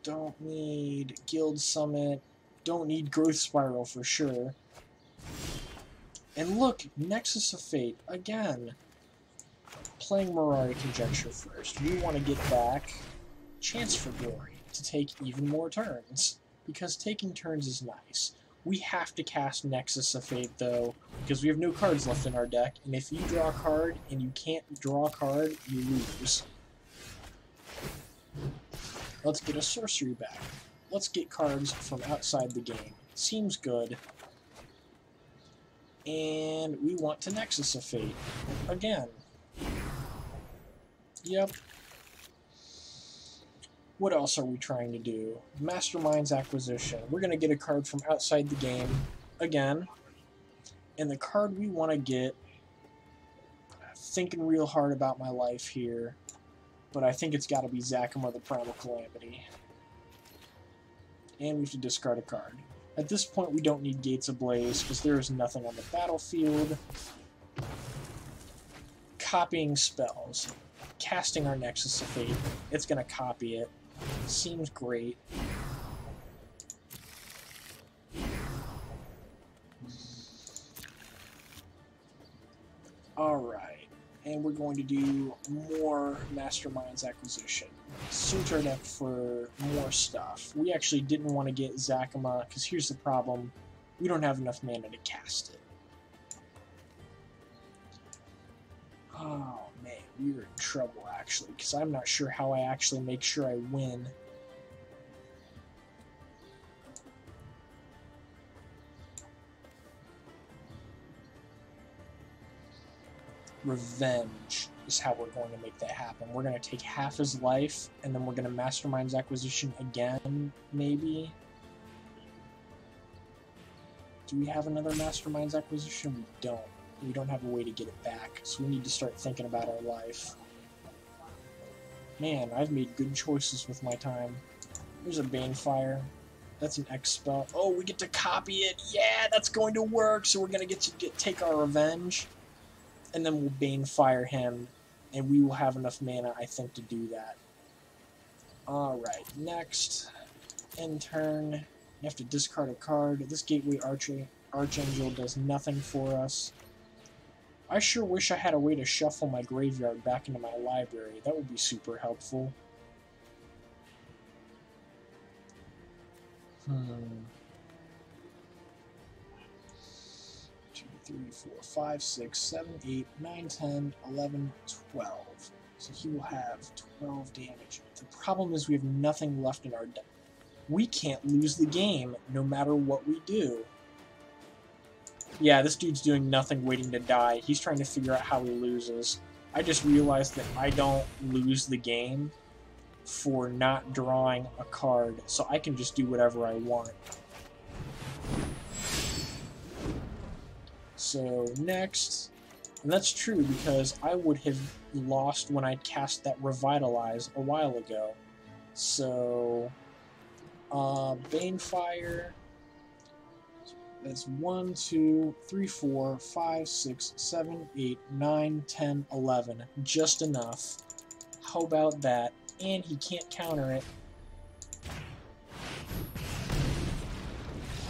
Don't need Guild Summit. Don't need Growth Spiral for sure. And look, Nexus of Fate again. Playing Mirari Conjecture first. We want to get back Chance for Glory to take even more turns, because taking turns is nice. We have to cast Nexus of Fate though, because we have no cards left in our deck, and if you draw a card and you can't draw a card, you lose. Let's get a sorcery back. Let's get cards from outside the game. Seems good. And we want to Nexus of Fate. Again. Yep. What else are we trying to do? Mastermind's Acquisition. We're going to get a card from outside the game. Again. And the card we want to get... Thinking real hard about my life here. But I think it's got to be Zakama the Primal Calamity. And we have to discard a card. At this point, we don't need Gates Ablaze, because there is nothing on the battlefield. Copying spells. Casting our Nexus of Fate. It's going to copy it. Seems great. Alright. And we're going to do more Mastermind's Acquisition. Suit our deck for more stuff. We actually didn't want to get Zakama, because here's the problem. We don't have enough mana to cast it. Oh man, we were in trouble actually, because I'm not sure how I actually make sure I win. Revenge is how we're going to make that happen. We're going to take half his life, and then we're going to Mastermind's Acquisition again, maybe? Do we have another Mastermind's Acquisition? We don't. We don't have a way to get it back, so we need to start thinking about our life. Man, I've made good choices with my time. There's a Banefire. That's an X spell. Oh, we get to copy it! Yeah, that's going to work! So we're going to get to take our revenge. And then we'll Banefire him, and we will have enough mana, I think, to do that. Alright, next. End turn. You have to discard a card. This Gateway Archangel does nothing for us. I sure wish I had a way to shuffle my graveyard back into my library. That would be super helpful. 2, 3, 4, 5, 6, 7, 8, 9, 10, 11, 12. So he will have 12 damage. The problem is we have nothing left in our deck. We can't lose the game, no matter what we do. Yeah, this dude's doing nothing waiting to die. He's trying to figure out how he loses. I just realized that I don't lose the game for not drawing a card, so I can just do whatever I want. So, next... And that's true, because I would have lost when I cast that Revitalize a while ago. So... Banefire... That's 1, 2, 3, 4, 5, 6, 7, 8, 9, 10, 11. Just enough. How about that? And he can't counter it.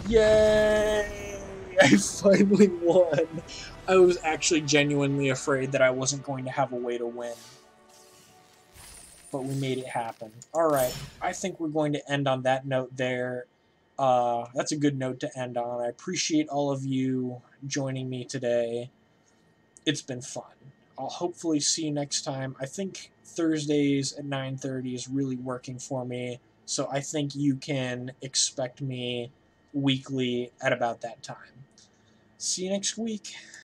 Yay! I finally won! I was actually genuinely afraid that I wasn't going to have a way to win. But we made it happen. Alright, I think we're going to end on that note there. That's a good note to end on. I appreciate all of you joining me today. It's been fun. I'll hopefully see you next time. I think Thursdays at 9:30 is really working for me, so I think you can expect me weekly at about that time. See you next week.